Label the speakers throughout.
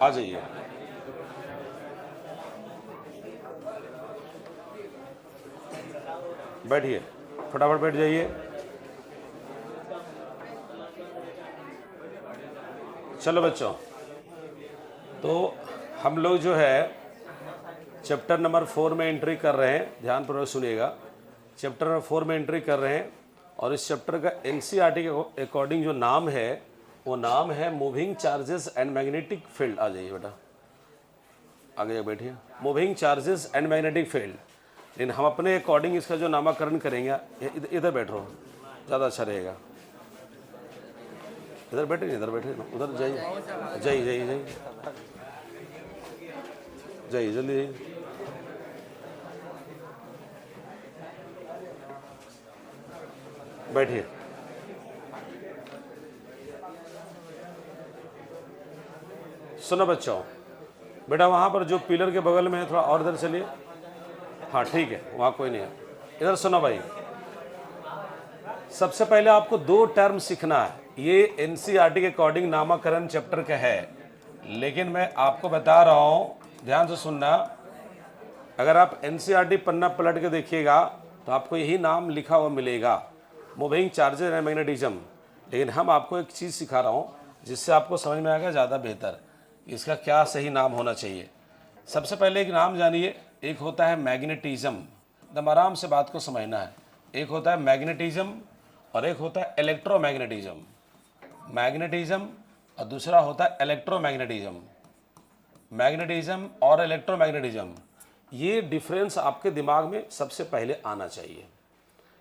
Speaker 1: आ जाइए। बैठिए, फटाफट बैठ जाइए। चलो बच्चों, तो हम लोग जो है चैप्टर नंबर 4 में एंट्री कर रहे हैं। ध्यान पूर्वक सुनिएगा। चैप्टर नंबर 4 में एंट्री कर रहे हैं और इस चैप्टर का एनसीईआरटी के अकॉर्डिंग जो नाम है वो नाम है moving charges and magnetic field. आ जाइए बेटा, आगे बैठिए। Moving charges and magnetic field. लेकिन हम अपने अकॉर्डिंग इसका जो नामकरण करेंगे, इधर बैठो, ज़्यादा अच्छा रहेगा। इधर बैठे, इधर बैठे, उधर जाइए, जाइए जाइए जाइए जाइए, जल्दी जाइए। बैठिए। सुनो बच्चों, बेटा वहाँ पर जो पिलर के बगल में है थोड़ा और इधर चलिए। हाँ ठीक है, वहाँ कोई नहीं है। इधर सुनो भाई, सबसे पहले आपको 2 टर्म सीखना है। ये एनसीईआरटी के अकॉर्डिंग नामकरण चैप्टर का है, लेकिन मैं आपको बता रहा हूँ, ध्यान से सुनना। अगर आप एनसीईआरटी पन्ना पलट के देखिएगा तो आपको यही नाम लिखा हुआ मिलेगा, मूविंग चार्जेस एंड मैग्नेटिज्म। लेकिन हम आपको एक चीज़ सिखा रहा हूँ जिससे आपको समझ में आएगा ज़्यादा बेहतर इसका क्या सही नाम होना चाहिए। सबसे पहले एक नाम जानिए। एक होता है मैग्नेटिज्म, एकदम आराम से बात को समझना है। एक होता है मैग्नेटिज्म और एक होता है इलेक्ट्रोमैग्नेटिज्म। मैग्नेटिज्म और दूसरा होता है इलेक्ट्रोमैग्नेटिज्म। मैग्नेटिज्म और इलेक्ट्रोमैग्नेटिज्म, ये डिफरेंस आपके दिमाग में सबसे पहले आना चाहिए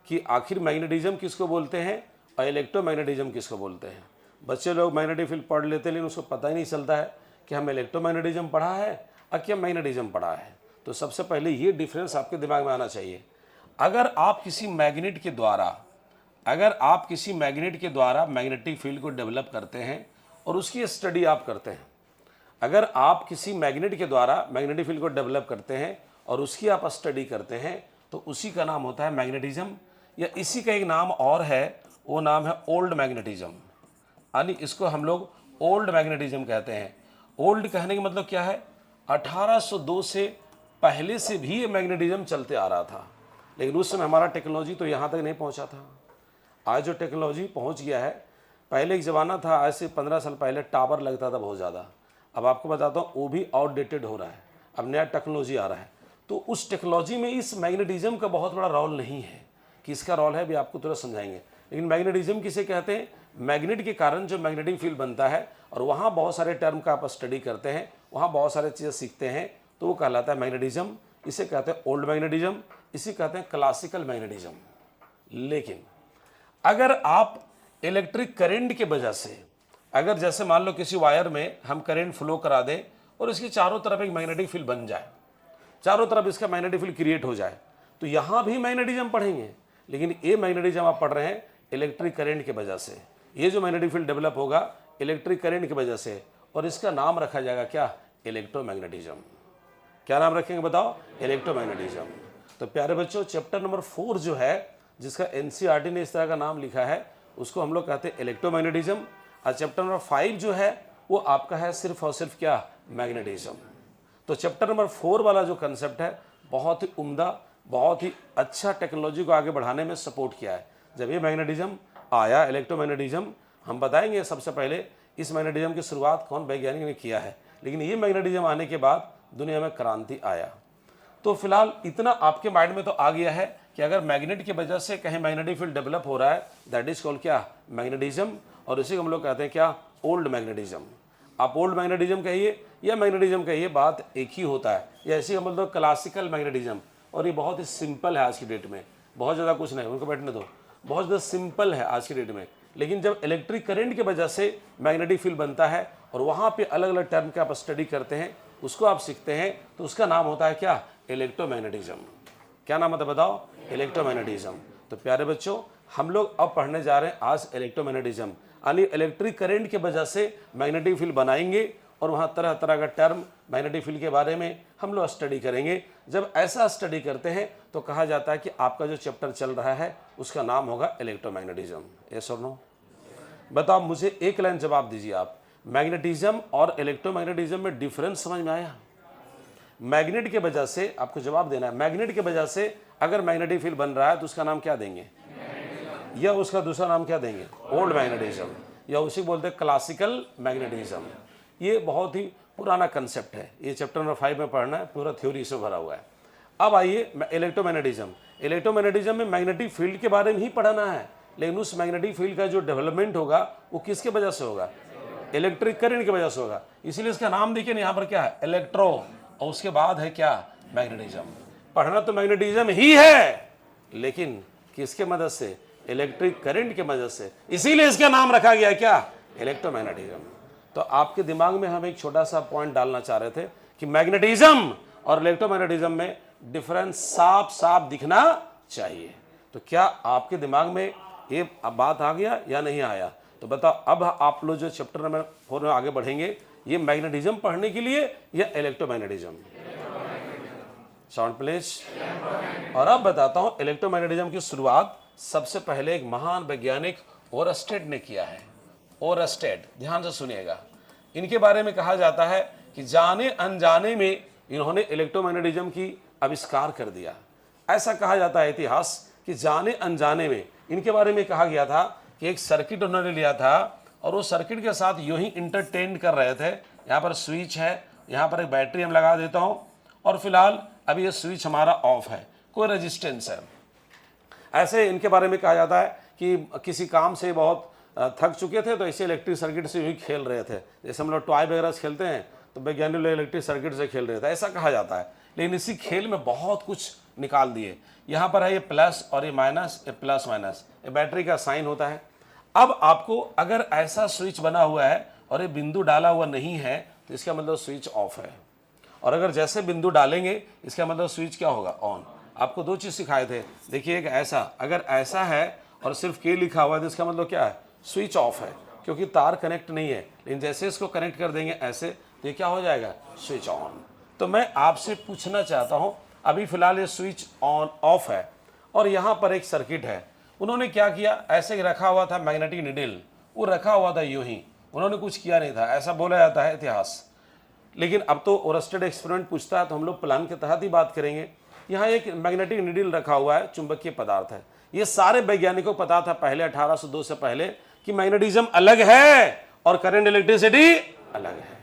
Speaker 1: कि आखिर मैग्नेटिज्म किसको बोलते हैं और इलेक्ट्रोमैग्नेटिज्म किसको बोलते हैं। बच्चे लोग मैग्नेटिक फील्ड पढ़ लेते हैं लेकिन उसको पता ही नहीं चलता है कि हम इलेक्ट्रोमैग्नेटिज्म पढ़ा है और क्या मैग्नेटिज्म पढ़ा है। तो सबसे पहले ये डिफरेंस आपके दिमाग में आना चाहिए। अगर आप किसी मैग्नेट के द्वारा मैग्नेटिक फील्ड को डेवलप करते हैं और उसकी स्टडी आप करते हैं, अगर आप किसी मैग्नेट के द्वारा मैग्नेटिक फील्ड को डेवलप करते हैं और उसकी आप स्टडी करते हैं तो उसी का नाम होता है मैग्नेटिज्म, या इसी का एक नाम और है, वो नाम है ओल्ड मैग्नेटिज्म। यानी इसको हम लोग ओल्ड मैग्नेटिज्म कहते हैं। ओल्ड कहने का मतलब क्या है, 1802 से पहले से भी ये मैग्नेटिज्म चलते आ रहा था, लेकिन उस समय हमारा टेक्नोलॉजी तो यहाँ तक नहीं पहुँचा था। आज जो टेक्नोलॉजी पहुँच गया है, पहले एक ज़माना था, आज से 15 साल पहले टावर लगता था बहुत ज़्यादा। अब आपको बताता हूँ वो भी आउटडेटेड हो रहा है, अब नया टेक्नोलॉजी आ रहा है। तो उस टेक्नोलॉजी में इस मैग्नेटिज्म का बहुत बड़ा रोल नहीं है। कि इसका रोल है भी आपको तुरंत समझाएंगे। लेकिन मैग्नेटिज्म किसे कहते हैं, मैग्नेट के कारण जो मैग्नेटिक फील्ड बनता है और वहाँ बहुत सारे टर्म का आप स्टडी करते हैं, वहाँ बहुत सारे चीज़ें सीखते हैं, तो वो कहलाता है मैग्नेटिज्म। इसे कहते हैं ओल्ड मैग्नेटिज्म, इसे कहते हैं क्लासिकल मैग्नेटिज्म। लेकिन अगर आप इलेक्ट्रिक करंट के वजह से, अगर जैसे मान लो किसी वायर में हम करंट फ्लो करा दें और इसके चारों तरफ एक मैग्नेटिक फील्ड बन जाए, चारों तरफ इसका मैग्नेटिक फील्ड क्रिएट हो जाए, तो यहाँ भी मैग्नेटिज्म पढ़ेंगे। लेकिन ये मैग्नेटिज्म आप पढ़ रहे हैं इलेक्ट्रिक करंट की वजह से। ये जो मैग्नेटिक फील्ड डेवलप होगा इलेक्ट्रिक करंट की वजह से, और इसका नाम रखा जाएगा क्या, इलेक्ट्रोमैग्नेटिज्म। क्या नाम रखेंगे बताओ, इलेक्ट्रोमैग्नेटिज्म। तो प्यारे बच्चों, चैप्टर नंबर 4 जो है, जिसका एनसीईआरटी ने इस तरह का नाम लिखा है, उसको हम लोग कहते हैं इलेक्ट्रोमैग्नेटिज्म। और चैप्टर नंबर 5 जो है वो आपका है सिर्फ और सिर्फ क्या, मैग्नेटिज्म। तो चैप्टर नंबर 4 वाला जो कंसेप्ट है बहुत ही उम्दा, बहुत ही अच्छा टेक्नोलॉजी को आगे बढ़ाने में सपोर्ट किया है। जब ये मैग्नेटिज्म आया, इलेक्ट्रोमैग्नेटिज्म, हम बताएंगे सबसे पहले इस मैग्नेटिज्म की शुरुआत कौन वैज्ञानिक ने किया है। लेकिन ये मैग्नेटिज्म आने के बाद दुनिया में क्रांति आया। तो फिलहाल इतना आपके माइंड में तो आ गया है कि अगर मैग्नेट की वजह से कहीं मैग्नेटिक फील्ड डेवलप हो रहा है, दैट इज कॉल्ड क्या, मैग्नेटिज्म। और इसी को हम लोग कहते हैं क्या, ओल्ड मैग्नेटिज्म। आप ओल्ड मैग्नेटिज्म कहिए या मैग्नेटिज्म कहिए, बात एक ही होता है। या इसी का मतलब क्लासिकल मैग्नेटिज्म। और ये बहुत ही सिंपल है आज की डेट में, बहुत ज़्यादा कुछ नहीं, उनको बैठने दो, बहुत ज़्यादा सिंपल है आज की डेट में। लेकिन जब इलेक्ट्रिक करंट की वजह से मैग्नेटिक फील्ड बनता है और वहाँ पे अलग अलग टर्म के आप स्टडी करते हैं, उसको आप सीखते हैं, तो उसका नाम होता है क्या, इलेक्ट्रोमैग्नेटिज्म। क्या नाम है बताओ, इलेक्ट्रोमैग्नेटिज्म। तो प्यारे बच्चों, हम लोग अब पढ़ने जा रहे हैं आज इलेक्ट्रोमैग्नेटिज्म, यानी इलेक्ट्रिक करंट की वजह से मैग्नेटिक फील्ड बनाएंगे और वहाँ तरह तरह का टर्म मैग्नेटिक फील्ड के बारे में हम लोग स्टडी करेंगे। जब ऐसा स्टडी करते हैं तो कहा जाता है कि आपका जो चैप्टर चल रहा है उसका नाम होगा इलेक्ट्रोमैग्नेटिज्म। यस और नो? बताओ मुझे एक लाइन जवाब दीजिए आप, मैग्नेटिज्म और इलेक्ट्रोमैग्नेटिज्म में डिफरेंस समझ में आया? मैग्नेट के वजह से आपको जवाब देना है, मैग्नेट के वजह से अगर मैग्नेटिक फील्ड बन रहा है तो उसका नाम क्या देंगे? या उसका दूसरा नाम क्या देंगे? ओल्ड मैग्नेटिज्म, या उसी बोलते हैं क्लासिकल मैग्नेटिज्म। ये बहुत ही पुराना कंसेप्ट है, ये चैप्टर नंबर 5 में पढ़ना है, पूरा थ्योरी इसमें भरा हुआ है। अब आइए इलेक्ट्रोमैग्नेटिज्म। इलेक्ट्रोमैग्नेटिज्म में मैग्नेटिक फील्ड के बारे में ही पढ़ना है, लेकिन उस मैग्नेटिक फील्ड का जो डेवलपमेंट होगा वो किसके वजह से होगा? इलेक्ट्रिक करंट की वजह से होगा। इसीलिए इसका नाम देखिए यहाँ पर क्या है? इलेक्ट्रो, और उसके बाद है क्या? मैग्नेटिज्म। पढ़ना तो मैग्नेटिज्म ही है, लेकिन किसके मदद से? इलेक्ट्रिक करंट के मदद से। इसीलिए इसका नाम रखा गया क्या? इलेक्ट्रोमैग्नेटिज्म। तो आपके दिमाग में हम एक छोटा सा पॉइंट डालना चाह रहे थे कि मैग्नेटिज्म और इलेक्ट्रोमैग्नेटिज्म में डिफरेंस साफ साफ दिखना चाहिए। तो क्या आपके दिमाग में ये बात आ गया या नहीं आया? तो बताओ, अब आप लोग जो चैप्टर नंबर 4 में आगे बढ़ेंगे, ये मैग्नेटिज्म पढ़ने के लिए या इलेक्ट्रोमैग्नेटिज्म? Sound please. और अब बताता हूं, इलेक्ट्रोमैग्नेटिज्म की शुरुआत सबसे पहले एक महान वैज्ञानिक ओरस्टेड ने किया है। ओरस्टेड, ध्यान से सुनिएगा। इनके बारे में कहा जाता है कि जाने अनजाने में इन्होंने इलेक्ट्रोमैग्नेटिज्म की आविष्कार कर दिया। ऐसा कहा जाता है इतिहास कि जाने अनजाने में इनके बारे में कहा गया था कि एक सर्किट उन्होंने लिया था और वो सर्किट के साथ यूं ही इंटरटेन कर रहे थे। यहाँ पर स्विच है, यहाँ पर एक बैटरी हम लगा देता हूँ, और फिलहाल अभी ये स्विच हमारा ऑफ है, कोई रेजिस्टेंस है। ऐसे इनके बारे में कहा जाता है कि किसी काम से बहुत थक चुके थे तो ऐसे इलेक्ट्रिक सर्किट से भी खेल रहे थे। जैसे हम लोग टॉय वगैरह से खेलते हैं तो वैज्ञानिक लोग इलेक्ट्रिक सर्किट से खेल रहे थे, ऐसा कहा जाता है। लेकिन इसी खेल में बहुत कुछ निकाल दिए। यहाँ पर है ये प्लस और ये माइनस, ये प्लस माइनस, ये बैटरी का साइन होता है। अब आपको अगर ऐसा स्विच बना हुआ है और ये बिंदु डाला हुआ नहीं है तो इसका मतलब स्विच ऑफ है, और अगर जैसे बिंदु डालेंगे इसका मतलब स्विच क्या होगा? ऑन। आपको दो चीज़ सिखाए थे, देखिए एक ऐसा, अगर ऐसा है और सिर्फ के लिखा हुआ है तो इसका मतलब क्या है? स्विच ऑफ है, क्योंकि तार कनेक्ट नहीं है। लेकिन जैसे इसको कनेक्ट कर देंगे ऐसे तो ये क्या हो जाएगा? Switch on. तो मैं आपसे पूछना चाहता हूँ, अभी फिलहाल ये स्विच ऑन ऑफ है और यहाँ पर एक सर्किट है। उन्होंने क्या किया? ऐसे रखा हुआ था मैग्नेटिक नीडल, वो रखा हुआ था यूं ही, उन्होंने कुछ किया नहीं था, ऐसा बोला जाता है इतिहास। लेकिन अब तो ओरस्टेड एक्सपेरिमेंट पूछता है तो हम लोग प्लान के तहत ही बात करेंगे। यहाँ एक मैग्नेटिक नीडल रखा हुआ है, चुंबकीय पदार्थ है। ये सारे वैज्ञानिकों को पता था पहले 1802 से पहले कि मैग्नेटिज्म अलग है और करंट इलेक्ट्रिसिटी अलग है।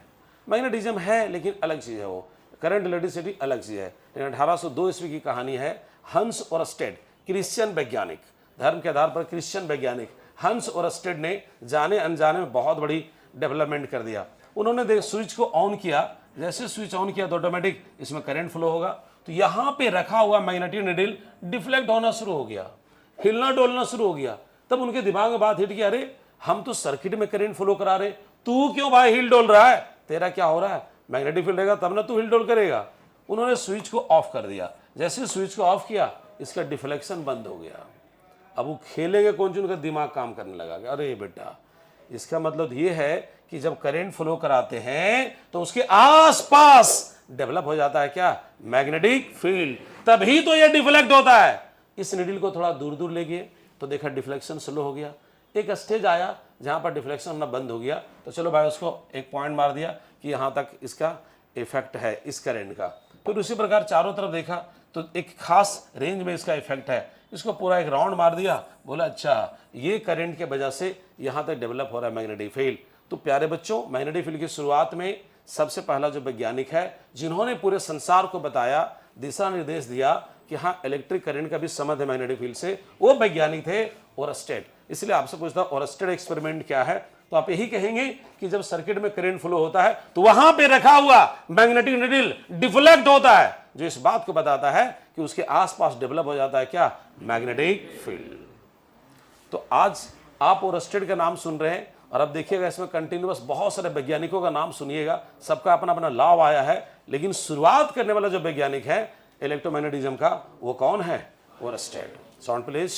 Speaker 1: मैग्नेटिज्म है लेकिन अलग चीज़ है, वो करंट इलेक्ट्रिसिटी अलग चीज़ है। लेकिन 1802 ईस्वी की कहानी है। हंस ओरस्टेड, क्रिश्चियन वैज्ञानिक, धर्म के आधार पर क्रिश्चियन वैज्ञानिक हंस ओरस्टेड ने जाने अनजाने में बहुत बड़ी डेवलपमेंट कर दिया। उन्होंने स्विच को ऑन किया, जैसे स्विच ऑन किया तो ऑटोमेटिक इसमें करंट फ्लो होगा। तो यहाँ पे रखा हुआ मैग्नेटिक नीडल डिफ्लेक्ट होना शुरू हो गया, हिलना डोलना शुरू हो गया। तब उनके दिमाग में बात हिट की, अरे हम तो सर्किट में करंट फ्लो करा रहे, तू क्यों भाई हिल डोल रहा है? तेरा क्या हो रहा है? मैग्नेटिक फील्ड रहेगा तब ना तू हिल डोल करेगा। उन्होंने स्विच को ऑफ कर दिया। जैसे स्विच को ऑफ किया इसका डिफ्लेक्शन बंद हो गया। अब वो खेलेंगे कौन सी, उनका दिमाग काम करने लगा। अरे बेटा, इसका मतलब ये है कि जब करंट फ्लो कराते हैं तो उसके आसपास डेवलप हो जाता है क्या? Magnetic field. तभी तो ये डिफ्लेक्ट होता है। इस नीडल को थोड़ा दूर दूर ले गए तो देखा डिफ्लेक्शन स्लो हो गया। एक स्टेज आया जहां पर डिफ्लेक्शन होना बंद हो गया, तो चलो भाई उसको एक पॉइंट मार दिया कि यहां तक इसका इफेक्ट है इस करंट का। फिर उसी प्रकार चारों तरफ देखा तो एक खास रेंज में इसका इफेक्ट है, इसको पूरा एक राउंड मार दिया, बोला अच्छा ये करंट के वजह से यहां तक डेवलप हो रहा है मैग्नेटिक फील्ड। तो प्यारे बच्चों, मैग्नेटिक फील्ड की शुरुआत में सबसे पहला जो वैज्ञानिक है जिन्होंने पूरे संसार को बताया, दिशा निर्देश दिया कि हाँ इलेक्ट्रिक करंट का भी संबंध है मैग्नेटिक फील्ड से, वो वैज्ञानिक थे ओरस्टेड। इसलिए आपसे पूछता हूं ओरस्टेड एक्सपेरिमेंट क्या है, तो आप यही कहेंगे कि जब सर्किट में करंट फ्लो होता है तो वहां पे रखा हुआ मैग्नेटिक नीडल डिफ्लेक्ट होता है, जो इस बात को बताता है कि उसके आसपास डेवलप हो जाता है क्या? Magnetic field. तो आज आप ओरस्टेड का नाम सुन रहे हैं और अब देखिएगा इसमें कंटिन्यूअस बहुत सारे वैज्ञानिकों का नाम सुनिएगा, सबका अपना अपना लाभ आया है। लेकिन शुरुआत करने वाला जो वैज्ञानिक है इलेक्ट्रोमैग्नेटिज्म का, वो कौन है? ओरस्टेड। Sound please.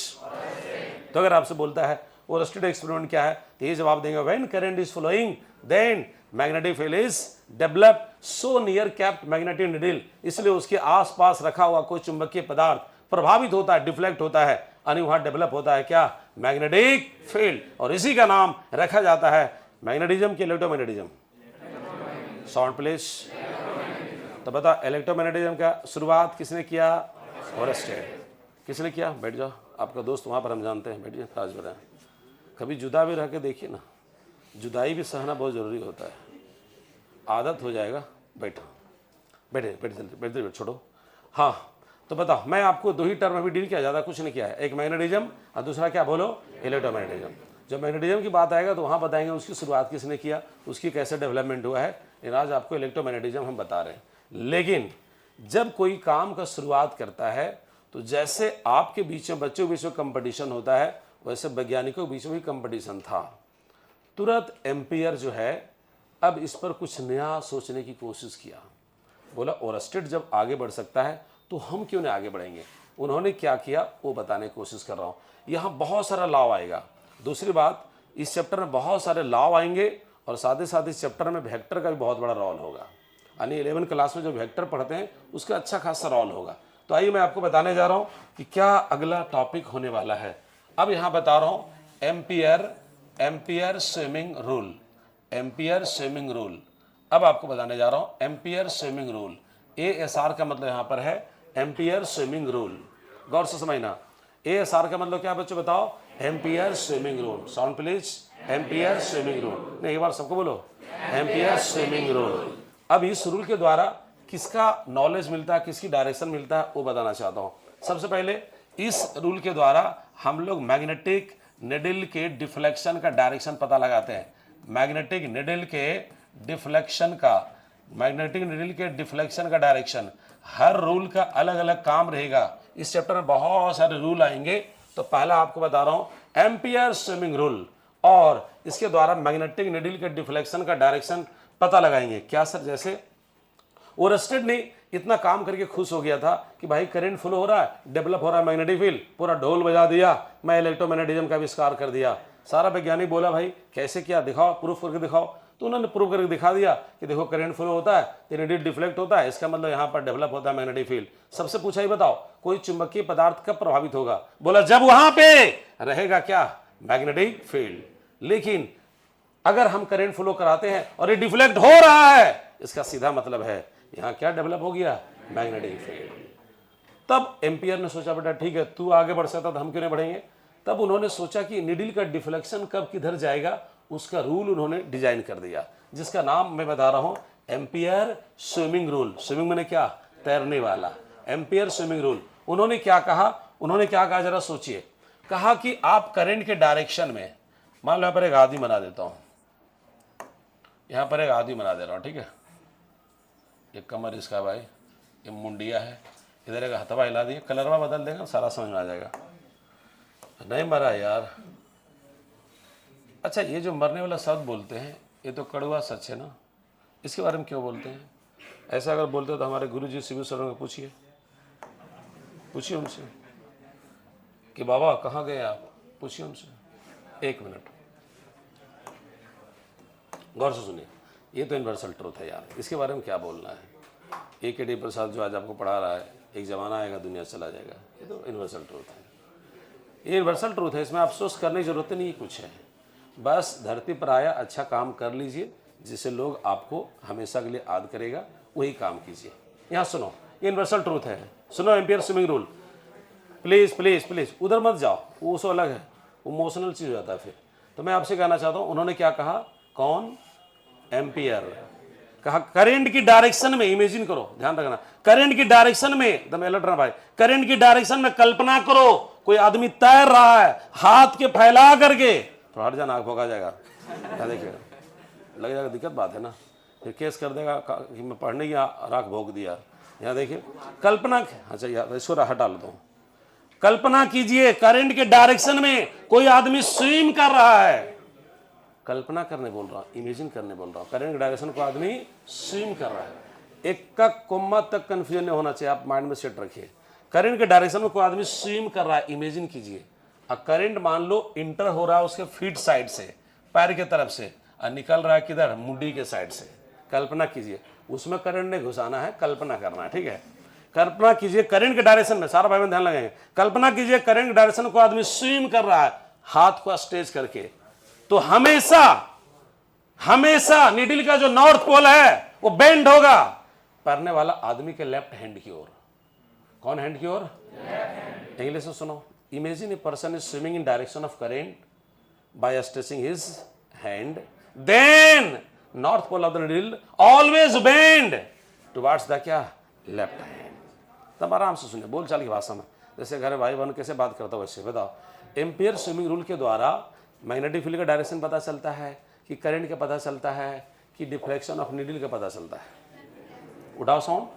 Speaker 1: तो अगर आपसे बोलता है ओरस्टेड एक्सपेरिमेंट क्या है, तो ये जवाब देंगे when current is flowing then magnetic field is developed so near kept magnetic needle. इसलिए उसके आसपास रखा हुआ कोई चुंबकीय पदार्थ प्रभावित होता है, डिफ्लेक्ट होता है, यानी वहां डेवलप होता है क्या? Magnetic field. और इसी का नाम रखा जाता है मैग्नेटिज्म कि इलेक्ट्रोमैग्नेटिज्म? Sound please. तो बता, इलेक्ट्रोमैग्नेटिज्म का शुरुआत किसने किया? ओरस्टेड। किसने किया? बैठ जाओ, आपका दोस्त वहाँ पर हम जानते हैं, बैठिए, आज बताएं। कभी जुदा भी रह के देखिए ना, जुदाई भी सहना बहुत ज़रूरी होता है, आदत हो जाएगा। बैठो, बैठे बैठ जल्दी, बैठ जल्दी, छोड़ो। हाँ, तो बताओ, मैं आपको दो ही टर्म अभी डील किया, ज़्यादा कुछ नहीं किया है। एक मैग्नेटिज्म और दूसरा क्या बोलो? इलेक्ट्रोमैग्नेटिज्म। जब मैग्नेटिज्म की बात आएगा तो वहाँ बताएंगे उसकी शुरुआत किसने किया, उसकी कैसे डेवलपमेंट हुआ है। लेकिन आज आपको इलेक्ट्रोमैग्नेटिज्म हम बता रहे हैं। लेकिन जब कोई काम का शुरुआत करता है तो जैसे आपके बीच में, बच्चों के बीच में कंपटीशन होता है, वैसे वैज्ञानिकों के बीच में भी कंपटीशन था। तुरंत एम्पियर जो है अब इस पर कुछ नया सोचने की कोशिश किया। बोला ओरस्टेड जब आगे बढ़ सकता है तो हम क्यों नहीं आगे बढ़ेंगे। उन्होंने क्या किया वो बताने की कोशिश कर रहा हूँ। यहाँ बहुत सारा लॉ आएगा। दूसरी बात, इस चैप्टर में बहुत सारे लॉ आएंगे और साथ ही साथ इस चैप्टर में वेक्टर का भी बहुत बड़ा रोल होगा। यानी 11 क्लास में जो वेक्टर पढ़ते हैं उसका अच्छा खासा रोल होगा। तो आइए मैं आपको बताने जा रहा हूँ कि क्या अगला टॉपिक होने वाला है। अब यहाँ बता रहा हूँ ampere swimming rule. Ampere swimming rule अब आपको बताने जा रहा हूँ। एम्पियर स्विमिंग रूल, ASR का मतलब यहाँ पर है एम्पियर स्विमिंग रूल। गौर से समझना, ASR का मतलब क्या बच्चों बताओ? Ampere swimming rule. Sound please. Ampere swimming rule, नहीं एक बार सबको बोलो, एम्पियर स्विमिंग रूल। अब इस रूल के द्वारा किसका नॉलेज मिलता है, किसकी डायरेक्शन मिलता है वो बताना चाहता हूँ। सबसे पहले इस रूल के द्वारा हम लोग मैग्नेटिक निडल के डिफ्लेक्शन का डायरेक्शन पता लगाते हैं। मैग्नेटिक निडल के डिफ्लेक्शन का, मैग्नेटिक निडल के डिफ्लेक्शन का डायरेक्शन, हर रूल का अलग अलग काम रहेगा। इस चैप्टर में बहुत सारे रूल आएंगे। तो पहला आपको बता रहा हूं एम्पियर स्विमिंग रूल, और इसके द्वारा मैग्नेटिक निडल के डिफ्लेक्शन का डायरेक्शन पता लगाएंगे। क्या सर? जैसे ओरस्टेड ने इतना काम करके खुश हो गया था कि भाई करंट फ्लो हो रहा है, डेवलप हो रहा है मैग्नेटिक फील्ड, पूरा ढोल बजा दिया, मैं इलेक्ट्रोमैग्नेटिज्म का आविष्कार कर दिया। सारा वैज्ञानिक बोला भाई कैसे किया, दिखाओ, प्रूफ करके दिखाओ। तो उन्होंने प्रूफ करके दिखा दिया कि देखो करंट फ्लो होता है तो निडल डिफ्लेक्ट होता है, इसका मतलब यहाँ पर डेवलप होता है मैग्नेटिक फील्ड। सबसे पूछा ही बताओ कोई चुंबकीय पदार्थ कब प्रभावित होगा? बोला जब वहां पे रहेगा क्या? Magnetic field. लेकिन अगर हम करंट फ्लो कराते हैं और ये डिफ्लेक्ट हो रहा है, इसका सीधा मतलब है यहाँ क्या डेवलप हो गया? Magnetic field. तब एम्पियर ने सोचा बेटा ठीक है, तू आगे बढ़ सकता तो हम क्यों नहीं बढ़ेंगे। तब उन्होंने सोचा कि निडल का डिफ्लेक्शन कब किधर जाएगा, उसका रूल उन्होंने डिजाइन कर दिया, जिसका नाम मैं बता रहा हूं एम्पियर स्विमिंग रूल। स्विमिंग मैंने क्या? तैरने वाला। Ampere swimming rule. उन्होंने क्या कहा जरा सोचिए। कहा कि आप करंट के डायरेक्शन में, मान लो यहाँ पर एक आदमी बना देता हूं, यहाँ पर एक आदमी बना दे रहा हूं, ठीक है। ये कमर इसका भाई, ये मुंडिया है, इधर एक हथवा हिला दिए, कलरवा बदल देगा, सारा समझ में आ जाएगा। नहीं मरा यार। अच्छा, ये जो मरने वाला शब्द बोलते हैं ये तो कड़वा सच है ना, इसके बारे में क्यों बोलते हैं? ऐसा अगर बोलते तो हमारे गुरुजी शिव सर को पूछिए उनसे कि बाबा कहाँ गए आप, पूछिए उनसे। एक मिनट गौर से सुनिए, ये तो यूनिवर्सल ट्रूथ है यार, इसके बारे में क्या बोलना है। AKD प्रसाद जो आज आपको पढ़ा रहा है, एक ज़माना आएगा दुनिया चला जाएगा, ये तो यूनिवर्सल ट्रूथ है। ये यूनिवर्सल ट्रूथ है, इसमें अफसोस करने की जरूरत नहीं कुछ है। बस धरती पर आया, अच्छा काम कर लीजिए, जिससे लोग आपको हमेशा के लिए याद करेगा, वही काम कीजिए। यहाँ सुनो, ये यूनिवर्सल ट्रूथ है, सुनो ampere swimming rule. Please please please उधर मत जाओ, वो सो अलग है, वो इमोशनल चीज़ हो जाता है फिर। तो मैं आपसे कहना चाहता हूँ, उन्होंने क्या कहा? कौन? एम्पियर। कहा करंट की डायरेक्शन में, इमेजिन करो, ध्यान रखना, करंट की डायरेक्शन में, एकदम अलर्ट रहना भाई, करंट की डायरेक्शन में कल्पना करो कोई आदमी तैर रहा है, हाथ के फैला करके, तो हट जाना, आग भोगा जाएगा, क्या देखिएगा, लग जाएगा, दिक्कत बात है ना, फिर केस कर देगा कि मैं पढ़ने की राख भोग दिया। यहाँ देखिए कल्पना, अच्छा यार इसको हटा लेता हूँ। कल्पना कीजिए करंट के डायरेक्शन में कोई आदमी स्विम कर रहा है, कल्पना करने बोल रहा हूँ, इमेजिन करने बोल रहा हूँ, करंट के डायरेक्शन को आदमी स्विम कर रहा है। एक का कोम्मा तक कंफ्यूजन नहीं होना चाहिए, आप माइंड में सेट रखिए। करंट के डायरेक्शन में कोई आदमी स्विम कर रहा है, इमेजिन कीजिए। और करंट मान लो इंटर हो रहा है उसके फीट साइड से, पैर के तरफ से, और निकल रहा है किधर? मुंडी के साइड से। कल्पना कीजिए, उसमें करंट नहीं घुसाना है, कल्पना करना है, ठीक है। कल्पना कीजिए करंट के डायरेक्शन में, सारा भाई में ध्यान लगाएंगे, कल्पना कीजिए करंट के डायरेक्शन को आदमी स्विम कर रहा है हाथ को स्ट्रेच करके। तो हमेशा हमेशा निडिल का जो नॉर्थ पोल है वो बेंड होगा पढ़ने वाला आदमी के लेफ्ट हैंड की ओर। कौन हैंड की ओर? इंग्लिश में सुनो। Imagine a person is swimming in direction of current by stretching his hand, then north pole of the needle always bend towards the क्या? Left hand. तब आराम से सुनिए, बोलचाल की भाषा में, जैसे घर भाई बहन कैसे बात करता हो वैसे बताओ। एम्पियर स्विमिंग रूल के द्वारा मैग्नेटिक फील्ड का डायरेक्शन पता चलता है, कि करंट का पता चलता है, कि डिफ्लेक्शन ऑफ नीडल का पता चलता है। उठाओ साउंड।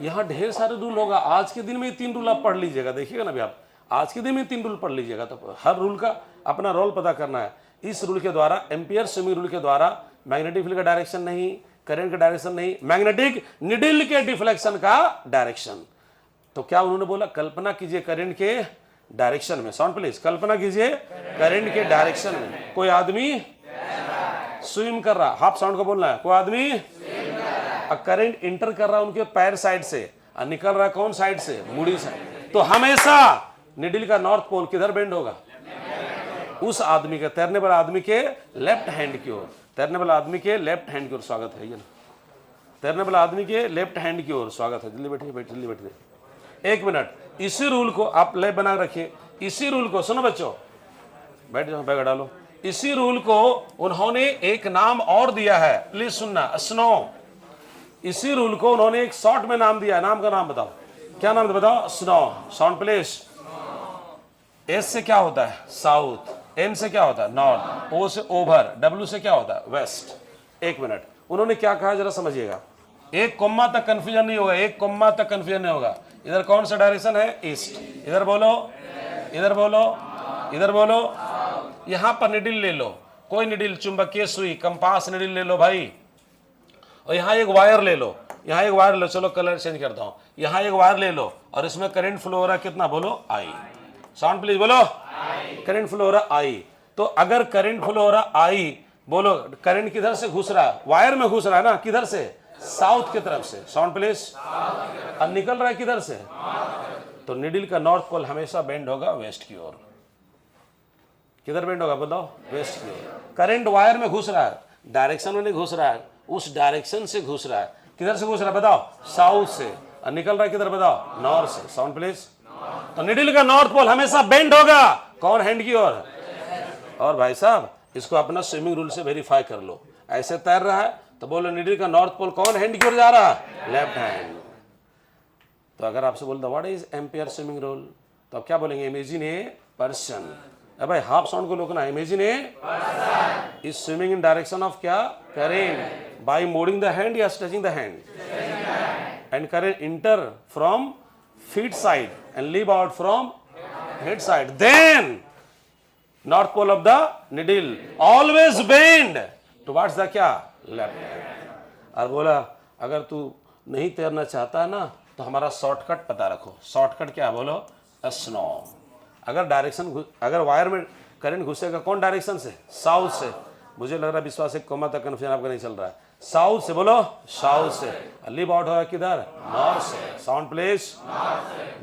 Speaker 1: यहाँ ढेर सारे रूल होगा। आज के दिन में 3 रूल आप पढ़ लीजिएगा, देखिएगा ना अभी आप, आज के दिन में 3 रूल पढ़ लीजिएगा, तो हर रूल का अपना रोल पता करना है। इस रूल के द्वारा, एम्पियर स्विमिंग रूल के द्वारा मैग्नेटिक फील्ड का डायरेक्शन नहीं, करंट का डायरेक्शन नहीं, मैग्नेटिक निडल के डिफ्लेक्शन का डायरेक्शन। तो क्या उन्होंने बोला? कल्पना कीजिए करंट के डायरेक्शन में, साउंड प्लीज, कल्पना कीजिए करंट के डायरेक्शन में कोई आदमी स्विम कर रहा, हाफ साउंड को बोलना है, कोई आदमी करंट इंटर कर रहा है उनके पैर साइड से और निकल रहा है कौन साइड से? मुड़ी साइड। तो हमेशा निडल का नॉर्थ पोल किधर बेंड होगा? उस आदमी के, तैरने वाला आदमी के लेफ्ट हैंड की ओर, तैरने वाला आदमी के लेफ्ट हैंड की ओर। स्वागत है, ये ना, तैरने वाला आदमी के लेफ्ट हैंड की ओर स्वागत है। जल्दी बैठिए, जल्दी बैठिए। 1 मिनट, इसी रूल को आप ले बना रखिए। इसी रूल को सुनो बच्चों, बैठ जाओ, बैग डालो। इसी रूल को उन्होंने एक नाम और दिया है, प्लीज सुनना, स्नो। इसी रूल को उन्होंने एक शॉर्ट में नाम दिया है। नाम का नाम बताओ, क्या नाम बताओ? स्नो। Sound please. एस से क्या होता है? साउथ। एन से क्या होता है? नॉर्थ। ओ से ओवर। डब्ल्यू से क्या होता है? वेस्ट। 1 मिनट, उन्होंने क्या कहा जरा समझिएगा। एक कोम्मा तक कंफ्यूजन नहीं होगा, एक कोम्मा तक कंफ्यूजन नहीं होगा। इधर कौन सा डायरेक्शन है? ईस्ट। इधर बोलो, इधर बोलो, इधर बोलो। यहां पर निडिल ले लो, कोई निडिल, चुंबकीय सुई, कंपास निडिल ले लो भाई, और यहां एक वायर ले लो, यहां एक वायर लो। चलो कलर चेंज करता हूं। यहां एक वायर ले लो और इसमें करंट फ्लो हो रहा है कितना? बोलो आई। साउंड प्लीज बोलो, करंट फ्लो हो रहा आई। तो अगर करंट फ्लो हो रहा आई, बोलो करंट किधर से घुस रहा है? वायर में घुस रहा है ना, किधर से? साउथ की तरफ से। Sound please. और निकल रहा है किधर से? तो निडल का नॉर्थ पोल हमेशा बेंड होगा वेस्ट की ओर। किधर बेंड होगा बताओ? वेस्ट की ओर। करंट वायर में घुस रहा है, डायरेक्शन में नहीं घुस रहा है, उस डायरेक्शन से घुस रहा है। किधर से घुस रहा है बताओ? साउथ से। और निकल रहा है किधर बताओ? नॉर्थ से। Sound please. तो निडल का नॉर्थ पोल हमेशा बेंड होगा कौन हैंड की ओर? और भाई साहब इसको अपना स्विमिंग रूल से वेरीफाई कर लो। ऐसे तैर रहा है तो बोलो निडल का नॉर्थ पोल कौन हैंड की ओर जा रहा है? Left hand. तो अगर आपसे बोलता what is Ampere swimming rule, तो आप क्या बोलेंगे? Imagine a person. अब भाई हाफ साउंड को रोकना। Imagine a person is swimming in direction of क्या? Current by moving the hand या stretching the hand, and current enter from feet side and leave out from head side, then north pole of the needle always bend towards the क्या? Left hand. और बोला अगर तू नहीं तैरना चाहता ना तो हमारा शॉर्टकट पता रखो। शॉर्टकट क्या? बोलो स्नो। अगर डायरेक्शन, अगर वायर में करंट घुसेगा कौन डायरेक्शन से? साउथ से। मुझे लग रहा है विश्वास एक कोमा तक कन्फ्यूजन आपका नहीं चल रहा है। साउथ से, बोलो साउथ से। लीव आउट होगा किधर? नॉर्थ से। साउंड प्लीज,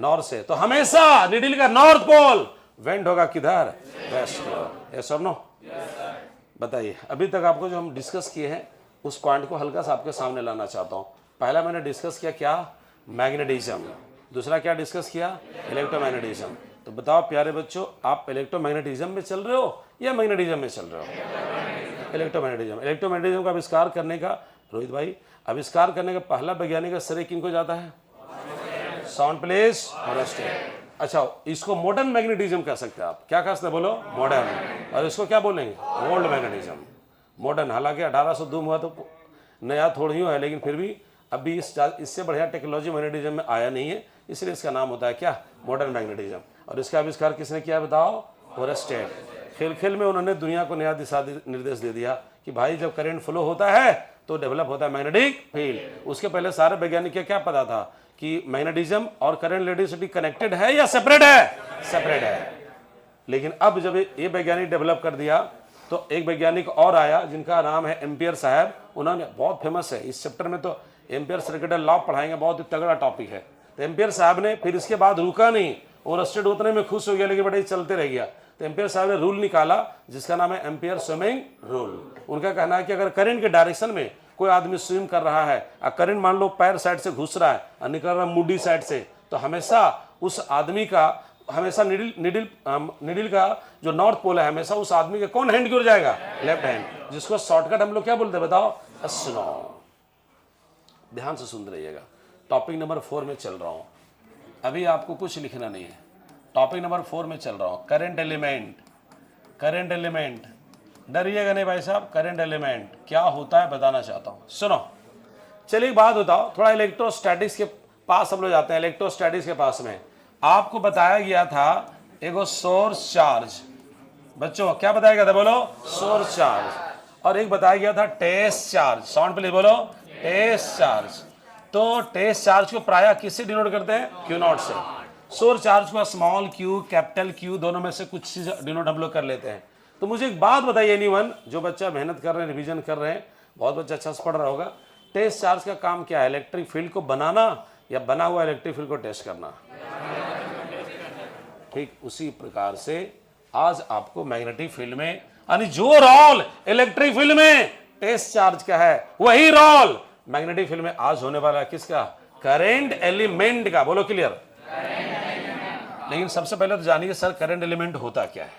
Speaker 1: नॉर्थ से। तो हमेशा निडल का नॉर्थ पोल वेंड होगा किधर? वेस्ट की ओर। यस और नो? बताइए। अभी तक आपको जो हम डिस्कस किए हैं उस पॉइंट को हल्का सा आपके सामने लाना चाहता हूँ। पहला मैंने डिस्कस किया क्या? मैग्नेटिज्म। दूसरा क्या डिस्कस किया? इलेक्ट्रोमैग्नेटिज्म। तो बताओ प्यारे बच्चों, आप इलेक्ट्रोमैग्नेटिज्म में चल रहे हो या मैग्नेटिज्म में चल रहे हो? इलेक्ट्रोमैग्नेटिज्म। इलेक्ट्रोमैग्नेटिज्म का आविष्कार करने का, रोहित भाई, आविष्कार करने का पहला वैज्ञानिक का श्रेय किनको जाता है? Sound please. अच्छा, इसको मॉडर्न मैग्नेटिज्म कह सकते हैं आप। क्या कह सकते हैं? बोलो मॉडर्न। और इसको क्या बोलेंगे? Old magnetism. मॉडर्न हालांकि 1802 हुआ तो नया थोड़ी ही है, लेकिन फिर भी अभी इससे बढ़िया टेक्नोलॉजी मैग्नेटिज्म में आया नहीं है, इसलिए इसका नाम होता है क्या? Modern magnetism. और इसका आविष्कार किसने किया बताओ? ओरस्टेड। खेल खेल में उन्होंने दुनिया को नया दिशा निर्देश दे दिया कि भाई जब करंट फ्लो होता है तो डेवलप होता है मैग्नेटिक फील्ड। उसके पहले सारे वैज्ञानिक को क्या पता था कि मैग्नेटिज्म और करंट इलेक्ट्रिसिटी कनेक्टेड है या सेपरेट है? सेपरेट है। लेकिन अब जब ये वैज्ञानिक डेवलप कर दिया तो एक वैज्ञानिक और आया जिनका नाम है एम्पियर साहब। उन्होंने, बहुत फेमस है, इस चैप्टर में तो एम्पियर सर्किटल लॉ पढ़ाएंगे, बहुत ही तगड़ा टॉपिक है। तो एम्पियर साहब ने फिर इसके बाद रुका नहीं, ओवरस्टेट उतने में खुश हो गया, लेकिन बड़ा ही चलते रह गया। तो एम्पियर साहब ने रूल निकाला जिसका नाम है एम्पियर स्विमिंग रूल। उनका कहना है कि अगर करंट के डायरेक्शन में कोई आदमी स्विम कर रहा है और करंट मान लो पैर साइड से घुस रहा है और निकल रहा है मुड्डी साइड से, तो हमेशा उस आदमी का हमेशा निडिल का जो नॉर्थ पोल है हमेशा उस आदमी के कौन हैंड की ओर जाएगा? लेफ्ट हैंड, जिसको शॉर्टकट हम लोग क्या बोलते हैं बताओ? स्नो। ध्यान से सुन रहिएगा। टॉपिक नंबर 4 में चल रहा हूं, अभी आपको कुछ लिखना नहीं है। टॉपिक नंबर 4 में चल रहा हूं, करंट एलिमेंट। करंट एलिमेंट, डरिएगा नहीं भाई साहब, करंट एलिमेंट क्या होता है बताना चाहता हूं, सुनो। चलिए एक बात बताओ, थोड़ा इलेक्ट्रोस्टैटिक्स के पास हम लोग जाते हैं। इलेक्ट्रोस्टैटिक्स के पास में आपको बताया गया था एगो सोर्स चार्ज, बच्चों क्या बताया गया था बोलो? Source charge. और एक बताया गया था टेस्ट चार्ज। साउंड प्लीज बोलो, टेस्ट चार्ज। तो टेस्ट चार्ज को प्रायः किससे डिनोट करते हैं? क्यू नॉट से। सोर्स चार्ज को स्मॉल क्यू, कैपिटल क्यू, दोनों में से कुछ चीज डिनोट हम लोग कर लेते हैं। तो मुझे एक बात बताइए एनीवन, जो बच्चा मेहनत कर रहे हैं, रिवीजन कर रहे हैं, बहुत बच्चा अच्छा से पढ़ रहा होगा, टेस्ट चार्ज का काम क्या है? इलेक्ट्रिक फील्ड को बनाना या बना हुआ इलेक्ट्रिक फील्ड को टेस्ट करना? ठीक उसी प्रकार से आज आपको मैग्नेटिक फील्ड में, यानी जो रोल इलेक्ट्रिक फील्ड में टेस्ट चार्ज का है वही रोल मैग्नेटिक फील्ड में आज होने वाला है। किसका? करंट एलिमेंट का। बोलो क्लियर। लेकिन सबसे पहले तो जानिए सर करंट एलिमेंट होता क्या है।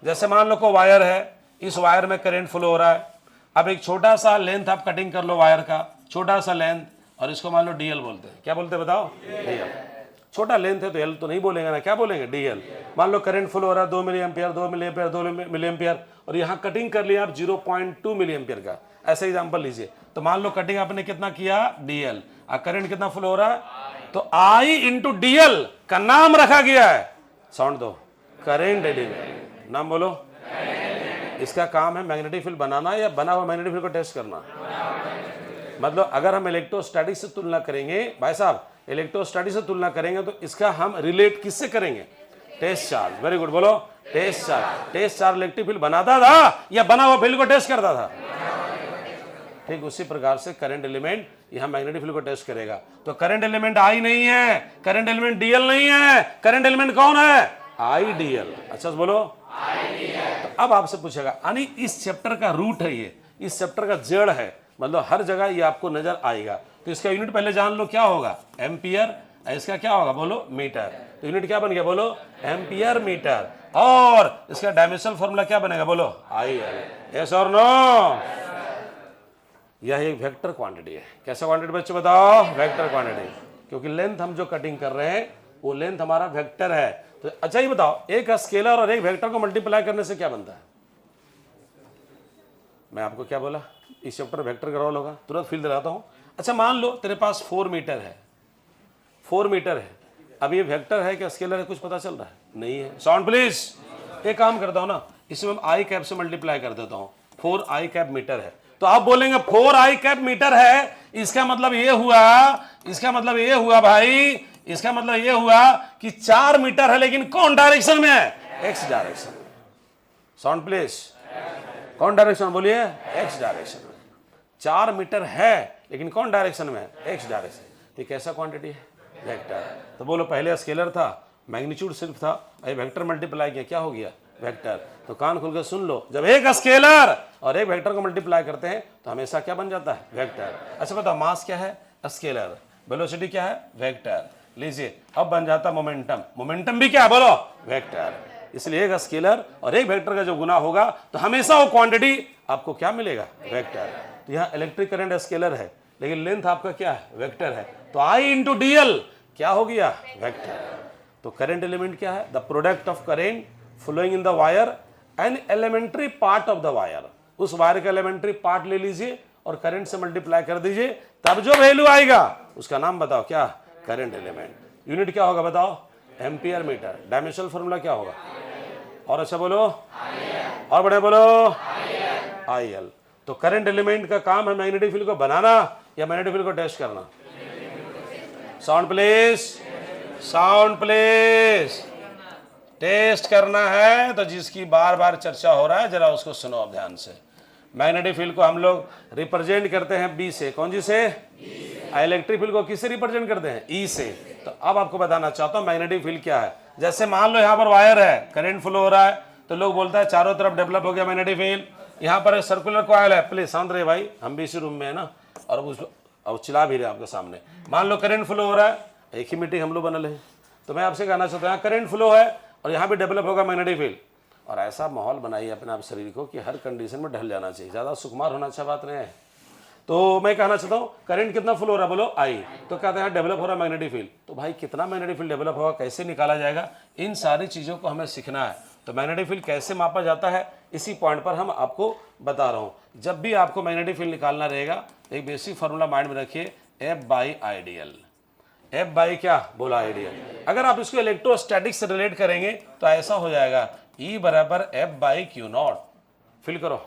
Speaker 1: जैसे मान लो को वायर है, इस वायर में करंट फ्लो हो रहा है। अब एक छोटा सा लेंथ आप कटिंग कर लो वायर का, छोटा सा लेंथ, और इसको मान लो डीएल बोलते हैं। क्या बोलते हैं बताओ? डीएल। छोटा लेंथ है तो एल तो नहीं बोलेंगे ना, क्या बोलेंगे? डीएल। मान लो करंट फ्लो हो रहा है 2 milli ampere, 2 milli ampere, 2 milli ampere, और यहाँ कटिंग कर लिया आप 0.2 मिली एम्पियर का। ऐसे एग्जाम्पल लीजिए। तो मान लो कटिंग आपने कितना किया? डीएल। और करंट कितना फ्लो हो रहा है? तो आई इंटू डीएल का नाम रखा गया है, साउंड दो, करंट एलिमेंट। नाम बोलो। इसका काम है मैग्नेटिक फील्ड बनाना या बना हुआ मैग्नेटिक फील्ड को टेस्ट करना। मतलब अगर हम इलेक्ट्रोस्टैटिक से तुलना करेंगे भाई साहब, इलेक्ट्रोस्टैटिक से तुलना करेंगे तो इसका हम रिलेट किससे करेंगे? Test charge. वेरी गुड, बोलो test charge. Test charge electric field बनाता था या बना हुआ फील्ड को टेस्ट करता था? ठीक उसी प्रकार से करंट एलिमेंट यहां मैग्नेटिक फील्ड को टेस्ट करेगा। तो करंट एलिमेंट आई नहीं है, करंट एलिमेंट डीएल नहीं है, करंट एलिमेंट कौन है? आई डीएल। अच्छा बोलो। तो अब आपसे पूछेगा, यानी इस चैप्टर का रूट है ये, इस चैप्टर का जड़ है, मतलब हर जगह ये आपको नजर आएगा। तो इसका यूनिट पहले जान लो क्या होगा? एम्पियर। इसका क्या होगा? बोलो मीटर। तो यूनिट क्या बन गया? बोलो एम्पियर मीटर। और इसका डायमेंशनल फॉर्मूला क्या बनेगा? बोलो IL। यस और नो? यह एक वेक्टर क्वांटिटी है। कैसा क्वांटिटी बच्चों बताओ? Vector quantity. क्योंकि लेंथ हम जो कटिंग कर रहे हैं वो लेंथ हमारा वेक्टर है। तो अच्छा ये बताओ, एक स्केलर और एक वेक्टर को मल्टीप्लाई करने से क्या बनता है? मैं आपको क्या बोला? इस चैप्टर वेक्टर का रोल होगा, तुरंत फील दिलाता हूं। अच्छा मान लो तेरे पास 4 मीटर है, 4 मीटर है। अब ये वेक्टर है क्या स्केलर है? कुछ पता चल रहा है? नहीं है। Sound please. एक काम करता हूं ना, इसमें आई कैप से मल्टीप्लाई कर देता हूं। 4 आई कैप मीटर है, तो आप बोलेंगे 4 आई कैप मीटर है, इसका मतलब ये हुआ, इसका मतलब ये हुआ भाई, इसका मतलब ये हुआ कि 4 मीटर है, लेकिन कौन डायरेक्शन में है? एक्स डायरेक्शन में। Sound please. कौन डायरेक्शन बोलिए? एक्स डायरेक्शन में। 4 मीटर है लेकिन कौन डायरेक्शन में है? X direction. तो कैसा क्वांटिटी है? वेक्टर। तो बोलो पहले स्केलर था, मैग्नीट्यूड सिर्फ था, अभी वेक्टर मल्टीप्लाई किया, क्या हो गया? वेक्टर। तो कान खोल के सुन लो, जब एक स्केलर और एक वेक्टर को मल्टीप्लाई करते हैं तो हमेशा क्या बन जाता है? वेक्टर। अच्छा बताओ मास क्या है? स्केलर। वेलोसिटी क्या है? वेक्टर। लीजिए अब बन जाता मोमेंटम। मोमेंटम भी क्या है? बोलो वेक्टर। इसलिए एक स्केलर और एक वेक्टर का जो गुना होगा तो हमेशा वो क्वांटिटी आपको क्या मिलेगा? वेक्टर। तो यहाँ इलेक्ट्रिक करंट स्केलर है, लेकिन लेंथ आपका क्या है? वेक्टर है। तो आई इंटू डीएल क्या हो गया? वेक्टर। तो करंट एलिमेंट क्या है? The product of current flowing in the wire and elementary part of the wire. उस वायर का एलिमेंट्री पार्ट ले लीजिए और करंट से मल्टीप्लाई कर दीजिए, तब जो वैल्यू आएगा उसका नाम बताओ क्या? Current element. यूनिट क्या होगा बताओ? Ampere metre. डायमेंशनल फॉर्मूला क्या होगा? और अच्छा बोलो, और बड़े बोलो, IL। तो करंट एलिमेंट का काम है मैग्नेटिक फील्ड को बनाना या मैग्नेटिक फील्ड को टेस्ट करना? Sound please, sound please. Test करना है तो जिसकी बार बार चर्चा हो रहा है जरा उसको सुनो अब ध्यान से। मैग्नेटिक फील्ड को हम लोग रिप्रेजेंट करते हैं B से। कौन जी से? इलेक्ट्रिक फील्ड को किससे रिप्रेजेंट करते हैं? E से। तो अब आपको बताना चाहता हूँ मैग्नेटिक फील्ड क्या है। जैसे मान लो यहाँ पर वायर है, करंट फ्लो हो रहा है, तो लोग बोलता है चारों तरफ डेवलप हो गया मैग्नेटिक फील्ड। यहाँ पर सर्कुलर कॉइल है, प्लीज शांत रहे भाई, हम भी इसी रूम में है ना, और अब चिल्ला भी रहे आपके सामने। मान लो करंट फ्लो हो रहा है, एक ही मीटिंग हम लोग बनल है, तो मैं आपसे कहना चाहता हूँ यहाँ करंट फ्लो है और यहाँ भी डेवलप होगा मैग्नेटिक फील्ड। और ऐसा माहौल बनाइए अपने आप शरीर को कि हर कंडीशन में ढल जाना चाहिए, ज़्यादा सुकुमार होना अच्छा बात नहीं है। तो मैं कहना चाहता हूँ करंट कितना फ्लो हो रहा है, बोलो आई, तो कहते हैं डेवलप हो रहा है मैग्नेटिक फील्ड। तो भाई कितना मैग्नेटिक फील्ड डेवलप होगा, कैसे निकाला जाएगा, इन सारी चीज़ों को हमें सीखना है। तो मैग्नेटिक फील्ड कैसे मापा जाता है, इसी पॉइंट पर हम आपको बता रहा हूँ। जब भी आपको मैग्नेटिक फील्ड निकालना रहेगा, एक बेसिक फार्मूला माइंड में रखिए, F by ideal. F by क्या बोला, आइडियल। अगर आप इसको इलेक्ट्रोस्टैटिक से रिलेट करेंगे तो ऐसा हो जाएगा, ई बराबर F by q naught. Fill करो,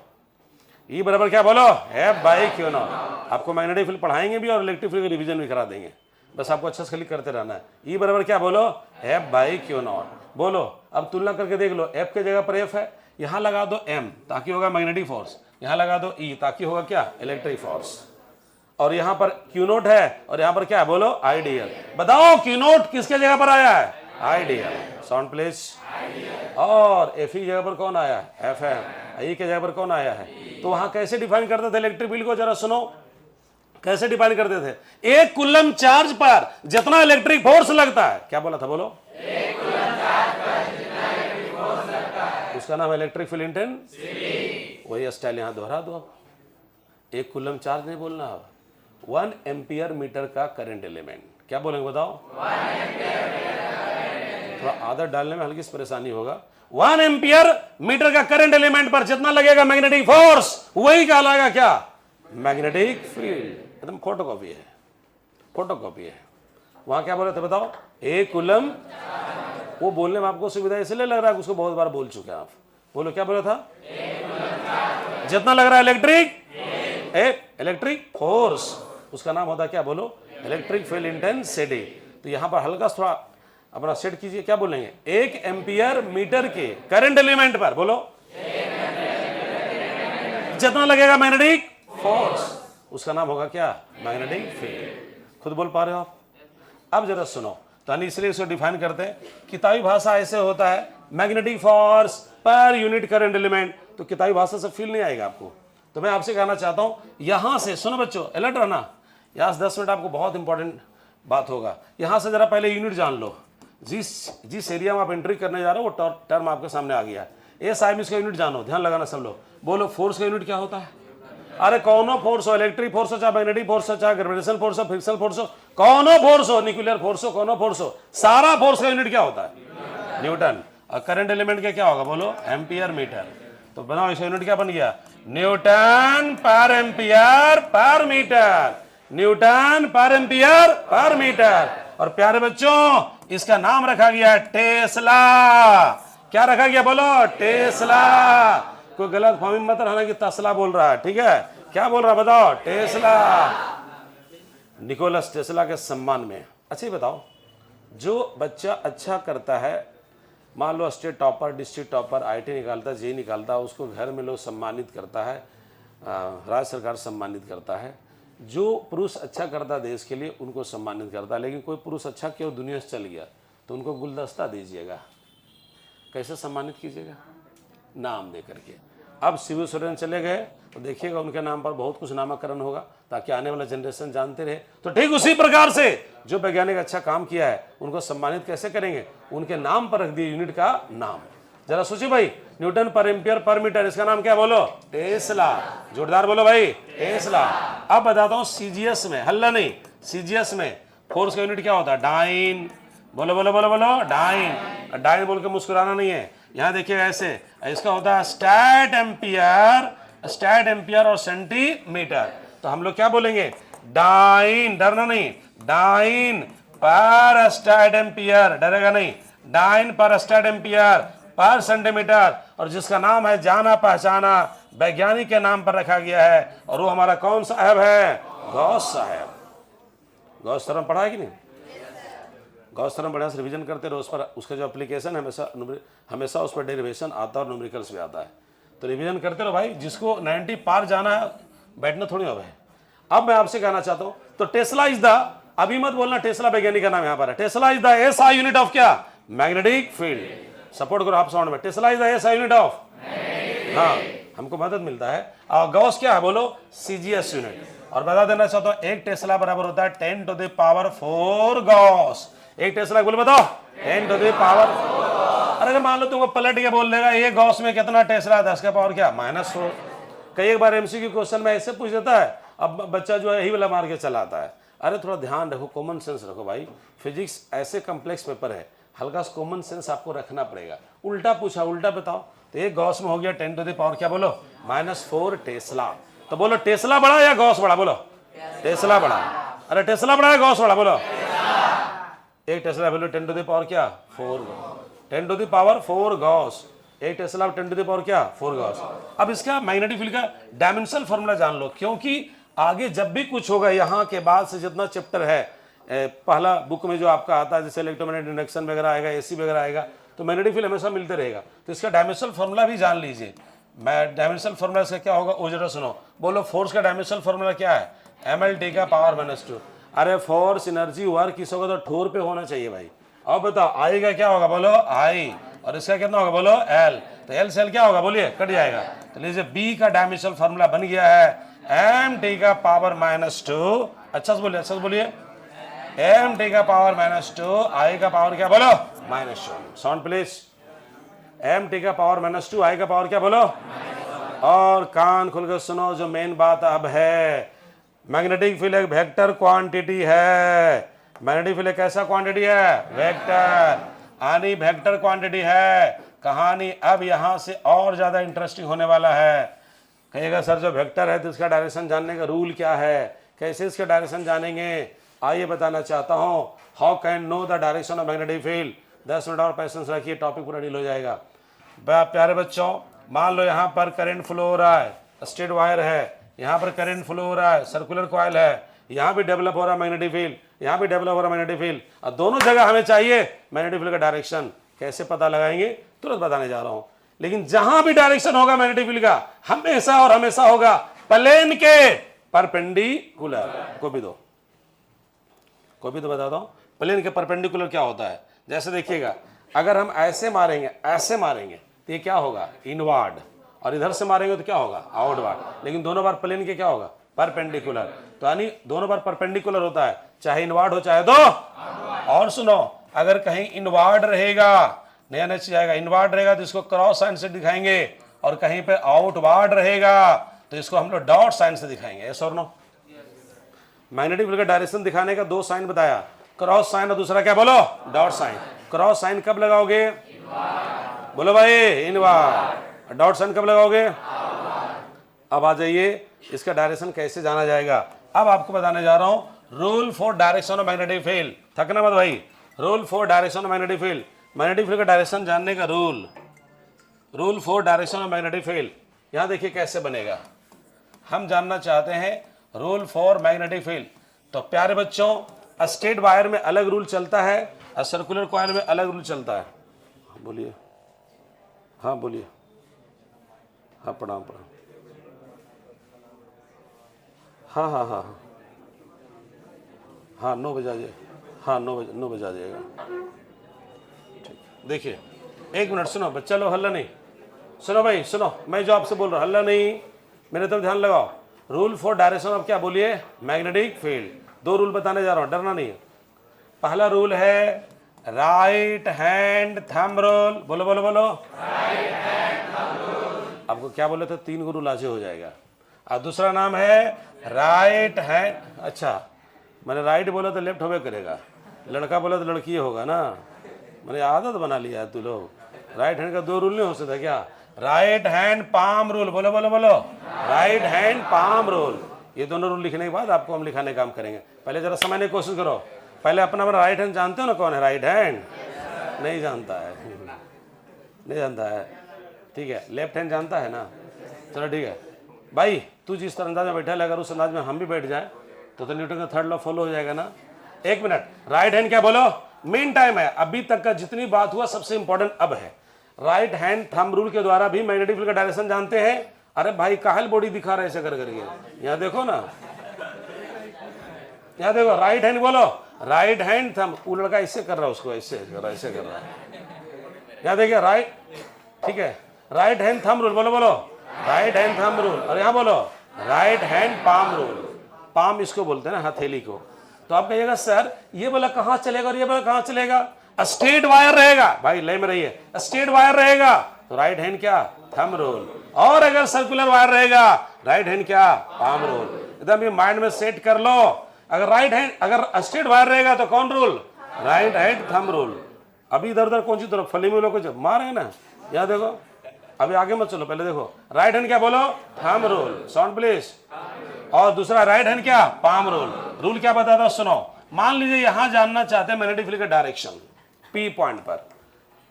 Speaker 1: ई बराबर क्या बोलो, एफ बाई क्यू नॉट। आपको मैग्नेटिक फील्ड पढ़ाएंगे भी और इलेक्ट्रिक फील्ड का रिवीजन भी करा देंगे, बस आपको अच्छा से खाली करते रहना है। ई बराबर क्या बोलो, एफ बाई क्यू नॉट। बोलो, अब तुलना करके देख लो, एफ के जगह पर एफ है, यहाँ लगा दो एम ताकि होगा मैग्नेटिक फोर्स, यहाँ लगा दो ई ताकि होगा क्या, इलेक्ट्रिक फोर्स, और यहाँ पर क्यू नोट है और यहाँ पर क्या है बोलो, आइडियल। बताओ क्यू नोट किसके जगह पर आया है, आइडियल। Sound please. और एफ की जगह पर कौन आया है, एफ है। आई के जगह पर कौन आया है। तो वहां कैसे डिफाइन करते थे इलेक्ट्रिक फील्ड को, जरा सुनो कैसे डिफाइन करते थे। एक कुलम चार्ज पर जितना इलेक्ट्रिक फोर्स लगता है, क्या बोला था बोलो, एक कुलम चार्ज पर जितना इलेक्ट्रिक फोर्स लगता है, उसका नाम इलेक्ट्रिक फील्ड इंटेंसिटी। वही स्टाइल यहां दोहरा दो। एक कुलम चार्ज नहीं बोलना, 1 एम्पियर मीटर का करंट एलिमेंट। क्या बोलेंगे बताओ, 1 एम्पियर मीटर का करंट। थोड़ा आदत डालने में हल्की सी परेशानी होगा। 1 एम्पियर मीटर का करंट एलिमेंट पर जितना लगेगा मैग्नेटिक फोर्स, वही कहलाएगा क्या, मैग्नेटिक फील्ड। एकदम फोटोकॉपी है, फोटोकॉपी है। वहां क्या बोले थे बताओ, एक कूलम। वो बोलने में आपको सुविधा इसलिए लग रहा है, उसको बहुत बार बोल चुके हैं आप। बोलो क्या बोला था, जितना लग रहा है इलेक्ट्रिक फोर्स, उसका नाम होता है क्या बोलो, इलेक्ट्रिक फील्ड इंटेंसिटी। तो यहां पर हल्का थोड़ा अपना सेट कीजिए, क्या बोलेंगे, 1 एम्पियर मीटर के करंट एलिमेंट पर बोलो जितना लगेगा मैग्नेटिक फोर्स, उसका नाम होगा क्या, मैग्नेटिक फील्ड। खुद बोल पा रहे हो आप। अब जरा सुनो, तो इसलिए इसको डिफाइन करते हैं, किताबी भाषा ऐसे होता है, magnetic force per unit current element. तो किताबी भाषा से फील नहीं आएगा आपको। तो मैं आपसे कहना चाहता हूं, यहां से सुनो बच्चों, अलर्ट रहना, यहां से 10 मिनट आपको बहुत इंपॉर्टेंट बात होगा। यहां से जरा पहले यूनिट जान लो, जिस एरिया में आप एंट्री करने जा रहे हो वो टर्म आपके सामने आ गया है। एस आई में इसका यूनिट जानो, ध्यान लगाना सब लोग। बोलो फोर्स का यूनिट क्या होता है। अरे कौनो फोर्स हो, इलेक्ट्रिक फोर्स हो, चाहे मैग्नेटिक फोर्स हो, चाहे ग्रेविटेशन फोर्स हो, फ्रिक्शनल फोर्स हो, कौनो फोर्स हो, न्यूक्लियर फोर्स हो, कौनो फोर्स हो, सारा फोर्स का यूनिट क्या होता है, न्यूटन। और करंट एलिमेंट का क्या होगा बोलो, एम्पियर मीटर। तो बनाओ इसका यूनिट क्या बन गया, न्यूटन पर एम्पियर पर मीटर, न्यूटन पर एम्पियर पर मीटर। और प्यारे बच्चों, इसका नाम रखा गया टेस्ला। क्या रखा गया बोलो, टेस्ला। कोई गलत फहमी मत रहना कि तस्ला बोल रहा है, ठीक है, क्या बोल रहा है बताओ, टेस्ला। निकोलस टेस्ला के सम्मान में। अच्छा ये बताओ, जो बच्चा अच्छा करता है, मान लो state topper, district topper, IT निकालता है, जेई निकालता है, उसको घर में लोग सम्मानित करता है, राज्य सरकार सम्मानित करता है। जो पुरुष अच्छा करता है देश के लिए, उनको सम्मानित करता है। लेकिन कोई पुरुष अच्छा क्यों दुनिया से चल गया, तो उनको गुलदस्ता दीजिएगा। कैसे सम्मानित कीजिएगा, नाम दे करके। अब शिव सोरेन चले गए तो देखिएगा उनके नाम पर बहुत कुछ नामकरण होगा, ताकि आने वाला जनरेशन जानते रहे। तो ठीक उसी प्रकार से जो वैज्ञानिक अच्छा काम किया है, उनको सम्मानित कैसे करेंगे, उनके नाम पर रख दिए यूनिट का नाम। जरा सोचिए भाई, न्यूटन पर एम्पियर पर मीटर, इसका नाम क्या बोलो, टेस्ला। जोरदार बोलो भाई, टेस्ला। अब बताता हूं सीजीएस में, हल्ला नहीं, सीजीएस में फोर्स का यूनिट क्या होता है, डाइन। बोलो बोलो बोलो बोलो, डाइन। डाइन बोल के मुस्कुराना नहीं है, यहां देखिएगा ऐसे, इसका होता है स्टैट एम्पियर और सेंटीमीटर। तो हम लोग क्या बोलेंगे, डाइन, डरना नहीं, डाइन पर स्टैट एम्पियर, डरेगा नहीं, डाइन पर स्टैट एम्पियर पर सेंटीमीटर। और जिसका नाम है जाना पहचाना, वैज्ञानिक के नाम पर रखा गया है, और वो हमारा कौन साहब है, गॉस साहब। गॉस थ्योरम पढ़ा है कि नहीं, गॉस थ्योरम बढ़िया से रिवीजन करते रहो, उस पर उसका जो एप्लीकेशन हमेशा उस पर डेरिवेशन आता है और न्यूमेरिकल्स भी आता है। तो रिवीजन करते रहो भाई, जिसको 90 पार जाना है बैठना थोड़ी हो है। अब मैं आपसे कहना चाहता हूं, तो टेस्ला इज द अभी मत बोलना टेस्ला वैज्ञानिक का नाम यहाँ पर है। Tesla is the SI unit of क्या? Magnetic field. सपोर्ट करो आप साउंड में। Tesla is the SI unit of, हाँ हमको मदद मिलता है। और गॉस क्या है बोलो? CGS unit. और बता देना चाहता हूँ एक टेस्ला बराबर होता है 10⁴ गॉस। एक टेस्ला बोलो बताओ 10⁴। अरे मान लो तुमको पलट के बोल देगा ये गॉस में कितना टेस्ला है, 10⁻⁴ क्या? -4। कई एक बार एमसीक्यू क्वेश्चन में ऐसे पूछ देता है, अब बच्चा जो है यही वाला मार के चलाता है। अरे थोड़ा ध्यान रखो, कॉमन सेंस रखो भाई। फिजिक्स ऐसे कॉम्प्लेक्स पेपर है, हल्का सा कॉमन सेंस आपको रखना पड़ेगा। उल्टा पूछा उल्टा बताओ, तो एक गॉस में हो गया 10⁻⁴ क्या बोलो? -4 टेस्ला। तो बोलो टेस्ला बड़ा या गॉस बड़ा? बोलो टेस्ला बड़ा। अरे टेस्ला बड़ा है गॉस बड़ा? बोलो एक टेस्ला बोलो 10⁻⁴ क्या? 4 10⁻⁴ गॉस। एक टेस्ला 10⁻⁴ क्या? 4 गॉस। अब इसका मैग्नेटिक फील्ड का डायमेंशनल फॉर्मूला जान लो, क्योंकि आगे जब भी कुछ होगा यहाँ के बाद से जितना चैप्टर है, पहला बुक में जो आपका आता है जैसे इलेक्ट्रोमैग्नेटिक इंडक्शन वगैरह आएगा, एसी वगैरह आएगा, तो मैग्नेटिक फील्ड हमेशा मिलते रहेगा। तो इसका डायमेंशनल फॉर्मूला भी जान लीजिए। मैं डायमेंशनल फॉर्मूला इसका क्या होगा? ओ जरा सुनो, बोलो फोर्स का डायमेंशनल फॉर्मूला क्या है? mLT का पावर -2। अरे फोर्स एनर्जी वर्क किस होगा? तो ठोर पे होना चाहिए भाई। अब बताओ आई का क्या होगा? बोलो आई। और इसका कितना होगा? बोलो एल। तो एल से एल क्या होगा? बोलिए कट जाएगा। तो लीजिए बी का डायमेंशनल फॉर्मूला बन गया है mT का पावर -2। अच्छा से बोलिए, अच्छा से बोलिए, mT का पावर -2, आई का पावर क्या? बोलो -1। Sound please. mT का पावर -2, आई का पावर क्या? बोलो। और कान खुलकर सुनो, जो मेन बात अब है, मैग्नेटिक फील्ड एक वेक्टर क्वांटिटी है। मैग्नेटिक फील्ड कैसा क्वांटिटी है? वेक्टर। यानी वेक्टर क्वांटिटी है। कहानी अब यहां से और ज्यादा इंटरेस्टिंग होने वाला है। कहिएगा सर जो वेक्टर है तो इसका डायरेक्शन जानने का रूल क्या है, कैसे इसका डायरेक्शन जानेंगे? आइए बताना चाहता हूं। How can know the direction of magnetic field. 10 minute और पेशेंस रखिए, टॉपिक पूरा डील हो जाएगा। प्यारे बच्चों, मान लो यहाँ पर करंट फ्लो हो रहा है, स्ट्रेट वायर है, यहाँ पर करंट फ्लो हो रहा है, सर्कुलर कॉइल है, यहाँ भी डेवलप हो रहा है मैग्नेटिक फील्ड, यहाँ भी डेवलप हो रहा है मैग्नेटिक फील्ड, और दोनों जगह हमें चाहिए मैग्नेटिक फील्ड का डायरेक्शन। कैसे पता लगाएंगे? तुरंत बताने जा रहा हूँ। लेकिन जहां भी डायरेक्शन होगा मैग्नेटिक फील्ड का, हमेशा और हमेशा होगा प्लेन के परपेंडिकुलर। कोई भी तो बता दो, प्लेन के परपेंडिकुलर क्या होता है? जैसे देखिएगा, अगर हम ऐसे मारेंगे तो ये क्या होगा? इनवर्ड। और इधर से मारेंगे तो क्या होगा? आउटवर्ड। लेकिन दोनों बार प्लेन के क्या होगा? परपेंडिकुलर। तो यानी दोनों बार परपेंडिकुलर होता है, चाहे इनवर्ड हो चाहे दो। और सुनो, अगर कहीं इनवर्ड रहेगा, नया नया चीज आएगा, इनवर्ड रहेगा तो इसको क्रॉस साइन से दिखाएंगे, और कहीं पे आउटवर्ड रहेगा तो इसको हम लोग डॉट साइन से दिखाएंगे। यस और नो? मैग्नेटिक फील्ड का डायरेक्शन दिखाने का 2 साइन बताया, क्रॉस साइन और दूसरा क्या? बोलो डॉट साइन। क्रॉस साइन कब लगाओगे? बोलो भाई इनवर्ड। डॉट साइन कब लगाओगे? अब आ जाइए, इसका डायरेक्शन कैसे जाना जाएगा। अब आपको बताने जा रहा हूं rule for direction of magnetic field. थकना मत भाई। Rule for direction of magnetic field, magnetic field का डायरेक्शन जानने का rule for direction of magnetic field. यहां देखिए कैसे बनेगा। हम जानना चाहते हैं रूल फॉर मैग्नेटिक फील्ड। तो प्यारे बच्चों, स्ट्रेट वायर में अलग रूल चलता है और सर्कुलर कॉइल में अलग रूल चलता है। बोलिए, हाँ बोलिए, हाँ प्रणाम। हाँ हाँ हाँ हाँ हाँ 9 बजे आ जाइए। हाँ 9 बजे आ जाएगा। ठीक, देखिए 1 मिनट सुनो बच्चा लोग, हल्ला नहीं। सुनो भाई सुनो, मैं जो आपसे बोल रहा हूँ हल्ला नहीं, मेरे तरफ ध्यान लगाओ। रूल फॉर डायरेक्शन ऑफ क्या? बोलिए मैग्नेटिक फील्ड। 2 रूल बताने जा रहा हूँ, डरना नहीं है। पहला रूल है राइट हैंड थंब रूल। बोलो बोलो बोलो, राइट हैंड थंब रूल। आपको क्या बोले थे? 3 रूल आज हो जाएगा। और दूसरा नाम है राइट हैंड। अच्छा, मैंने राइट बोला तो लेफ्ट होवे करेगा, लड़का बोला तो लड़की होगा ना। मैंने आदत बना लिया है तू लोग। राइट हैंड का 2 रूल नहीं हो सकता क्या? Right hand palm rule. बोलो बोलो बोलो, राइट हैंड पाम रूल। ये दोनों रूल लिखने के बाद आपको हम लिखाने काम करेंगे। पहले जरा समझने की कोशिश करो। पहले अपना राइट हैंड जानते हो ना कौन है राइट हैंड? नहीं जानता है, नहीं जानता है। ठीक है, लेफ्ट हैंड जानता है ना? चलो ठीक है भाई, तू जिस तरह अंदाज में बैठा है, अगर उस अंदाज में हम भी बैठ जाए तो न्यूटन का 3rd लॉ फॉलो हो जाएगा ना। 1 मिनट, राइट हैंड क्या? बोलो मेन टाइम है। अभी तक का जितनी बात हुआ सबसे इंपॉर्टेंट अब है। राइट हैंड थंब रूल के द्वारा भी मैग्नेटिक फील्ड का डायरेक्शन जानते हैं। अरे भाई काहल बॉडी दिखा रहे ऐसे कर करके, यहाँ देखो ना। यहाँ देखो राइट हैंड बोलो, राइट हैंड थंब। वो लड़का ऐसे कर रहा है, उसको ऐसे कर रहा है, ऐसे कर रहा है। यहाँ देखिए राइट, ठीक है, राइट हैंड थंब रूल बोलो, बोलो राइट हैंड थंब रूल। और यहाँ बोलो right hand palm rule. Palm इसको बोलते हैं ना, हथेली को। तो आप कहिएगा सर ये बोला कहाँ चलेगा और ये बोला कहाँ चलेगा? स्ट्रेट वायर रहेगा भाई, लय में रहिए, स्ट्रेट वायर रहेगा तो राइट हैंड क्या? Thumb rule. और अगर सर्कुलर वायर रहेगा राइट हैंड क्या? Palm rule. एकदम ये माइंड में सेट कर लो। अगर राइट हैंड, अगर स्ट्रेट वायर रहेगा तो कौन rule? Right hand thumb rule. अभी इधर उधर कौन सी तरफ फली में लोग जब मारे ना, यहाँ देखो, अभी आगे मत चलो, पहले देखो राइट हैंड क्या बोलो? Thumb rule. Sound please. और दूसरा राइट हैंड क्या? Palm rule. रूल क्या बताता है सुनो। मान लीजिए यहां जानना चाहते हैं मैग्नेटिक फील्ड का डायरेक्शन, पी पॉइंट पर,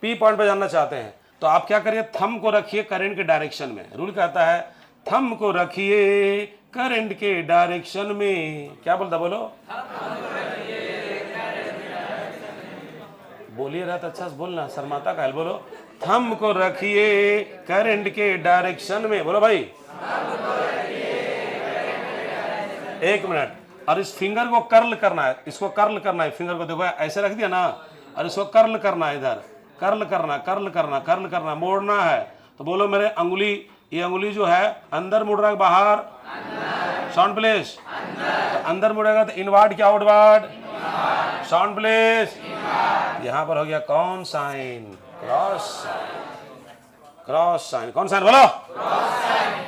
Speaker 1: पी पॉइंट पर जानना चाहते हैं तो आप क्या करिए? थंब को रखिए करंट के डायरेक्शन में। रूल कहता है थंब को रखिए करंट के डायरेक्शन में। क्या बोलता बोलो? बोलिए रहा तो अच्छा से बोलना, शर्माता का है, बोलो थंब को रखिए करंट के डायरेक्शन में। बोलो भाई, एक मिनट। और इस फिंगर को कर्ल करना है, इसको कर्ल करना है। फिंगर को देखो ऐसे रख दिया ना, और इसको कर्ल करना है, इधर कर्ल करना, कर्ल करना, कर्ल करना, मोड़ना है। तो बोलो मेरे अंगुली, ये अंगुली जो है अंदर मुड़ रहा है बाहर? Sound please. तो अंदर मुड़ेगा तो इनवर्ड क्या आउटवर्ड? Sound please. यहां पर हो गया कौन sign? Cross sign. Cross sign, कौन साइन बोलो?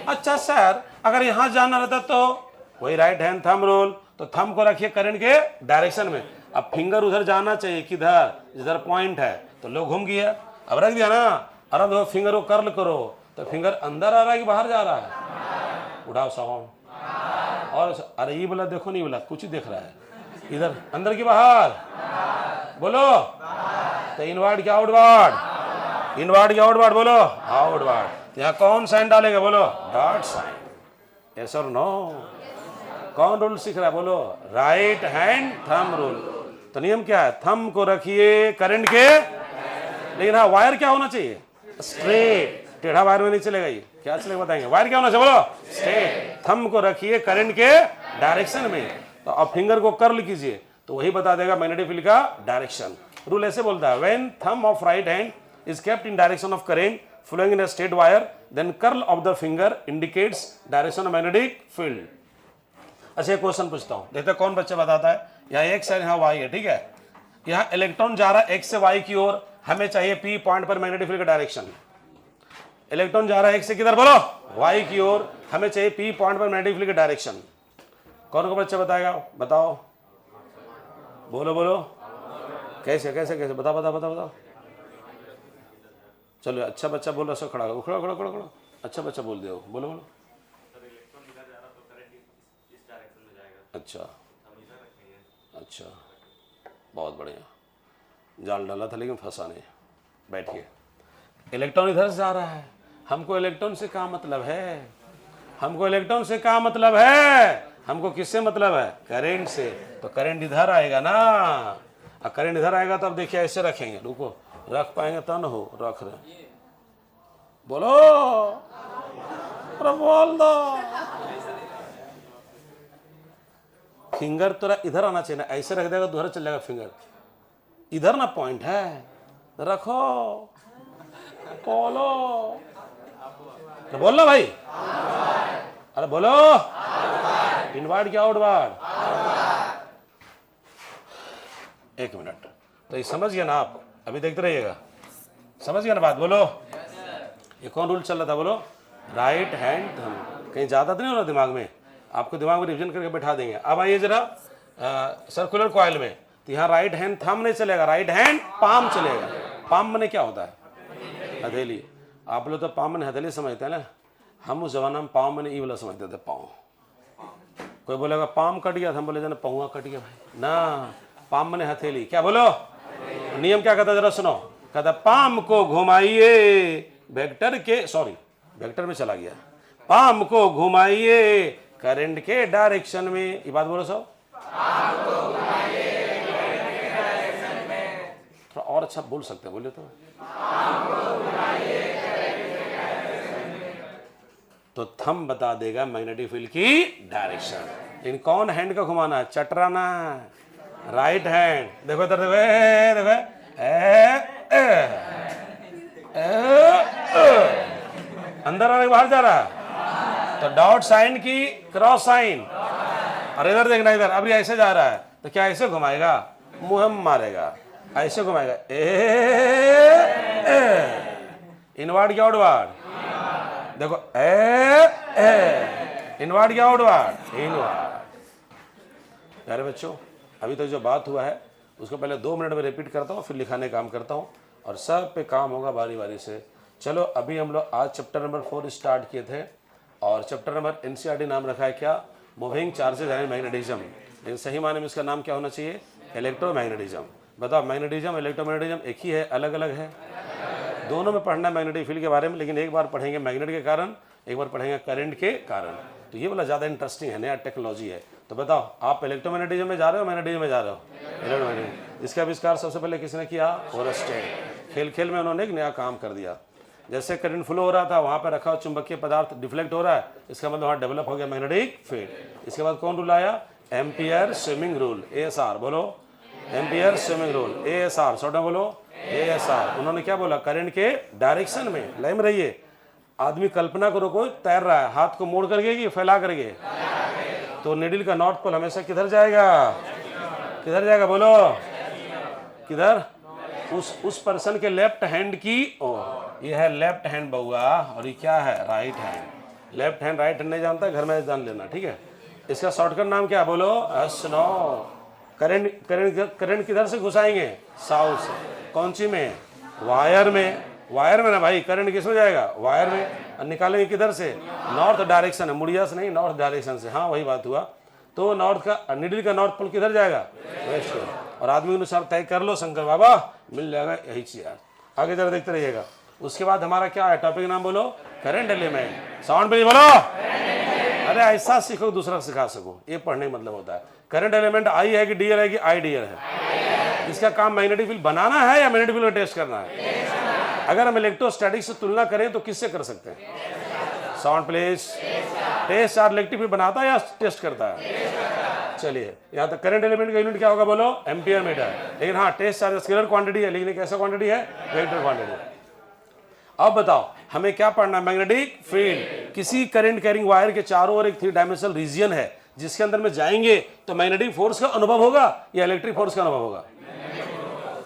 Speaker 1: अच्छा सर अगर यहां जाना रहता तो वही राइट हैंड थंब रूल, तो थंब को रखिए करंट के डायरेक्शन में। अब फिंगर उधर जाना चाहिए, किधर? जिधर पॉइंट है, तो लो घूम गया। अब रख दिया ना, और अब देखो फिंगर को कर्ल करो तो फिंगर अंदर आ रहा है कि बाहर जा रहा है? उठाओ साउंड। और अरे ये बोला देखो, नहीं बोला, कुछ ही देख रहा है, इधर अंदर की बाहर? बोलो तो इनवर्ड क्या आउटवर्ड? इनवर्ड क्या आउटवर्ड? बोलो आउटवर्ड। यहाँ कौन साइन डालेगा? बोलो डॉट साइन। यस और नो? कौन रूल सीख रहा है? बोलो राइट हैंड थंब रूल। तो नियम क्या है? थंब को रखिए करंट के, लेकिन हाँ वायर क्या होना चाहिए? स्ट्रेट। टेढ़ा वायर में नहीं चलेगा। ये क्या चलेगा बताएंगे। वायर क्या होना चाहिए? बोलो स्ट्रेट। थंब को रखिए करंट के डायरेक्शन में। तो अब फिंगर को कर्ल कीजिए तो वही बता देगा मैग्नेटिक फील्ड का डायरेक्शन। रूल ऐसे बोलता है, when thumb of right hand is kept in direction of current flowing in a straight wire, then curl of the finger indicates direction of magnetic field. अच्छा एक क्वेश्चन पूछता हूं, देखते कौन बच्चा बताता है। यहाँ एक्स है, यहाँ वाई है, ठीक है। यहाँ इलेक्ट्रॉन जा रहा है एक्स से वाई की ओर, हमें चाहिए पी पॉइंट पर मैग्नेटिक फील्ड का डायरेक्शन। इलेक्ट्रॉन जा रहा है एक्स से किधर? बोलो वाई की ओर, हमें चाहिए पी पॉइंट पर मैग्नेटिक फील्ड का डायरेक्शन। कौन को बच्चा बताएगा? बताओ, बोलो बोलो, कैसे कैसे कैसे? बताओ बताओ बताओ बताओ। चलो अच्छा बच्चा बोल रहा, सो खड़ा हो, खड़ा खड़ा खड़ा खड़ा। अच्छा बच्चा बोल दिया, बोलो बोलो। अच्छा अच्छा, बहुत बढ़िया। जाल डाला था लेकिन फंसा नहीं। बैठिए। इलेक्ट्रॉन इधर से जा रहा है, हमको इलेक्ट्रॉन से क्या मतलब है? हमको इलेक्ट्रॉन से क्या मतलब है? हमको किससे मतलब है? करंट से। तो करंट इधर आएगा ना, और करंट इधर आएगा तो अब देखिए ऐसे रखेंगे, रुको, रख पाएंगे तो न हो, रख रहे, बोलो, अरे बोल दो। फिंगर तो इधर आना चाहिए ना, ऐसे रख देगा तो उधर चल जाएगा फिंगर। इधर ना पॉइंट है, रखो, बोलो, तो बोलना भाई, अरे बोलो, इनवर्ड क्या आउटवर्ड? एक मिनट, तो ये समझ गया ना आप? अभी देखते रहिएगा, समझ गया ना बात? बोलो ये कौन रूल चल रहा था? बोलो राइट हैंड थंब। कहीं ज़्यादा तो नहीं हो रहा दिमाग में? आपको दिमाग में रिविजन करके बैठा देंगे। अब आइए जरा सर्कुलर कॉइल में, तो यहाँ राइट हैंड थंब नहीं चलेगा, राइट हैंड पाम चलेगा। पाम मने क्या होता है? हथेली। आप लोग तो पाम मने हथेली समझते हैं ना, हम उस जमाना में पाँव मने ई वाला समझते थे, पाँव। कोई बोलेगा पाम कट गया, हम बोले जाना पहुआ कट गया भाई ना, पाम मने हथेली। क्या बोलो? नियम क्या कहता है जरा सुनो, कहता पाम को घुमाइए वेक्टर के, सॉरी वेक्टर में चला गया, पाम को घुमाइए करंट के डायरेक्शन में। ये बात बोलो सब, थोड़ा और अच्छा बोल सकते हैं, बोलिए तो थंब बता देगा मैग्नेटिक फील्ड की डायरेक्शन। लेकिन कौन हैंड का घुमाना है? चटराना है, राइट हैंड। देखो इधर, देखो अंदर आ रहा है बाहर जा रहा है, तो डॉट साइन की क्रॉस साइन। और इधर देखना, इधर अभी ऐसे जा रहा है तो क्या ऐसे घुमाएगा? मुंह मारेगा, ऐसे घुमाएगा। इनवर्ड क्या आउटवर्ड? देखो इनवर्ड क्या आउटवर्ड? इनवर्ड। प्यारे बच्चों, अभी तक जो बात हुआ है उसको पहले 2 मिनट में रिपीट करता हूँ, फिर लिखाने काम करता हूँ और सब पे काम होगा बारी बारी से। चलो, अभी हम लोग आज चैप्टर नंबर 4 स्टार्ट किए थे और चैप्टर नंबर एनसीईआरटी नाम रखा है क्या? Moving charges and magnetism. लेकिन सही माने में इसका नाम क्या होना चाहिए? इलेक्ट्रोमैग्नेटिज्म। बताओ, मैग्नेटिज्म इलेक्ट्रोमैग्नेटिज्म एक ही है, अलग अलग है? दोनों में पढ़ना है मैग्नेटिक फील्ड के बारे में, लेकिन एक बार पढ़ेंगे मैग्नेट के कारण, एक बार पढ़ेंगे करंट के कारण। तो ये वाला ज़्यादा इंटरेस्टिंग है, नया टेक्नोलॉजी है। तो बताओ, आप इलेक्ट्रोमैग्नेटिज्म में जा रहे हो, मैग्नेटिज्म में जा रहे हो? इलेक्ट्रोमैग्नेटिज्म। इसका आविष्कार सबसे पहले किसने किया? ओरस्टेड। खेल खेल में उन्होंने एक नया काम कर दिया। जैसे करंट फ्लो हो रहा था, वहाँ पर रखा हुआ चुंबकीय पदार्थ डिफ्लेक्ट हो रहा है, इसका मतलब वहाँ डेवलप हो गया मैग्नेटिक फील्ड। इसके बाद कौन रूल आया? Ampere swimming rule, ASR। बोलो, ampere swimming rule, ASR। Short में बोलो, ASR। उन्होंने क्या बोला? करंट के डायरेक्शन में। लाइन में रहिए। आदमी कल्पना करो, कोई तैर रहा है, हाथ को मोड़ करके कि फैला करके, तो नीडल का नॉर्थ पोल हमेशा किधर जाएगा? किधर जाएगा? बोलो, किधर? उस पर्सन के लेफ्ट हैंड की ओर। ये है लेफ्ट हैंड बउआ, और ये क्या है? Right hand. Left hand right hand नहीं जानता, घर में जान लेना, ठीक है? इसका शॉर्टकट नाम क्या? बोलो, S-No। करंट किधर से घुसाएंगे? साउथ से। कौन सी में? वायर में। वायर में ना भाई, करंट किस में जाएगा? वायर में। और निकालेंगे किधर से? नॉर्थ डायरेक्शन है, मुड़िया से नहीं, नॉर्थ डायरेक्शन से। हाँ, वही बात हुआ। तो नॉर्थ का, नीडल का नॉर्थ पोल किधर जाएगा? वेस्ट। और आदमी के अनुसार तय कर लो, शंकर बाबा मिल जाएगा यही चीज। आगे जरा देखते रहिएगा। उसके बाद हमारा क्या है? टॉपिक नाम बोलो, करंट एलिमेंट। साउंड पे बोलो। अरे ऐसा सीखो दूसरा सिखा सको, ये पढ़ने का मतलब होता है। करंट एलिमेंट आई है कि डीएल है कि आईडीएल है? इसका काम मैग्नेटिक फील्ड बनाना है या मैग्नेटिक फील्ड टेस्ट करना है? अगर हम इलेक्ट्रोस्टैटिक से तुलना करें तो किससे कर सकते हैं? Sound please. Test charge electric field बनाता है या टेस्ट करता है? चलिए, यहाँ तक करंट एलिमेंट का यूनिट क्या होगा? बोलो, एम्पियर मीटर। लेकिन हाँ, टेस्ट चार्ज स्केलर क्वांटिटी है, लेकिन कैसा क्वांटिटी है? Vector quantity. अब बताओ, हमें क्या पढ़ना है? Magnetic field. किसी करंट कैरिंग वायर के चारों ओर एक 3 डायमेंशनल रीजन है, जिसके अंदर में जाएंगे तो मैग्नेटिक फोर्स का अनुभव होगा या इलेक्ट्रिक फोर्स का अनुभव होगा?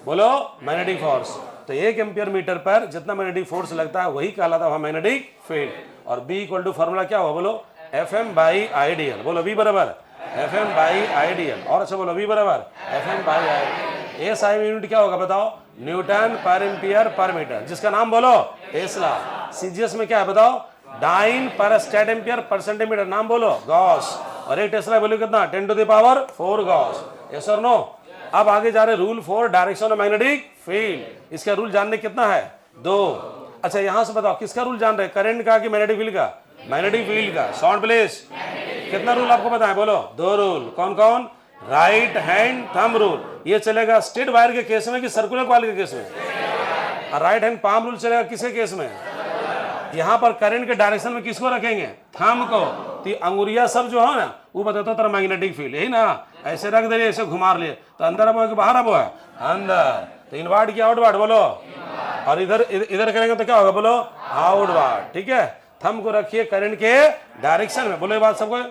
Speaker 1: बोलो, मैग्नेटिक फोर्स। तो 1 एम्पियर मीटर पर जितना मैग्नेटिक फोर्स लगता है वही कहलाता है मैग्नेटिक फील्ड। और B = फॉर्मूला क्या होगा? बोलो, FM/IDL। बोलो, V बराबर FM/IDL। और अच्छा बोलो, V बराबर FM/IDL। SI यूनिट क्या होगा? बताओ, न्यूटन पर एम्पियर पर मीटर, जिसका नाम बोलो टेस्ला। CGS में क्या है? बताओ, डाइन पर स्टेट एम्पियर पर सेंटीमीटर, नाम बोलो गॉस। और एक टेस्ला वैल्यू कितना? 10⁴ गॉस। यस और नो? अब आगे जा रहे, rule 4 direction of magnetic field. इसका रूल जानने कितना है? 2। अच्छा, यहां से बताओ, किसका रूल जान रहे? करंट का कि मैग्नेटिक फील्ड का? मैग्नेटिक फील्ड का। Sound please. कितना रूल आपको पता है? बोलो, 2 रूल। कौन कौन? Right hand thumb rule. ये चलेगा स्ट्रेट वायर के केस में कि सर्कुलर कॉइल के केस में? और राइट हैंड पाम रूल चलेगा किसके केस में? यहाँ पर करंट के डायरेक्शन में किसको रखेंगे? थंब को। तो अंगुरिया सब जो है ना, वो बताता तेरा मैग्नेटिक फील्ड, यही ना? ऐसे रख दे, ऐसे घुमा लिए तो अंदर अब बाहर अब है अंदर। तो इनवर्ड की आउटवर्ड? बोलो। और इधर इधर करेंगे तो क्या होगा? बोलो, आउटवर्ड। ठीक है, थंब को रखिए करंट के डायरेक्शन में। बोलो ये बात सबको।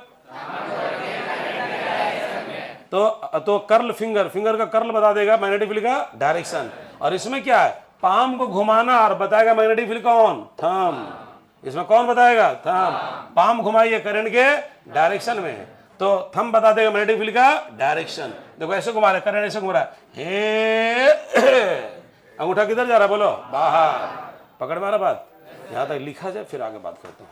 Speaker 1: तो कर्ल फिंगर का कर्ल बता देगा मैग्नेटिक फील्ड का डायरेक्शन। और इसमें क्या है? पाम को घुमाना और बताएगा मैग्नेटिक फील्ड कौन? थंब। इसमें कौन बताएगा? थंब। पाम घुमाइए करंट के डायरेक्शन में, तो थंब बता देगा मैग्नेटिक फील्ड का डायरेक्शन। देखो ऐसे घुमा रहे, करंट ऐसे घुमा रहा है। अंगूठा किधर जा रहा है? बोलो, बाहर। पकड़ में आ रहा बात? यहां तक लिखा जाए, फिर आगे बात करते हैं।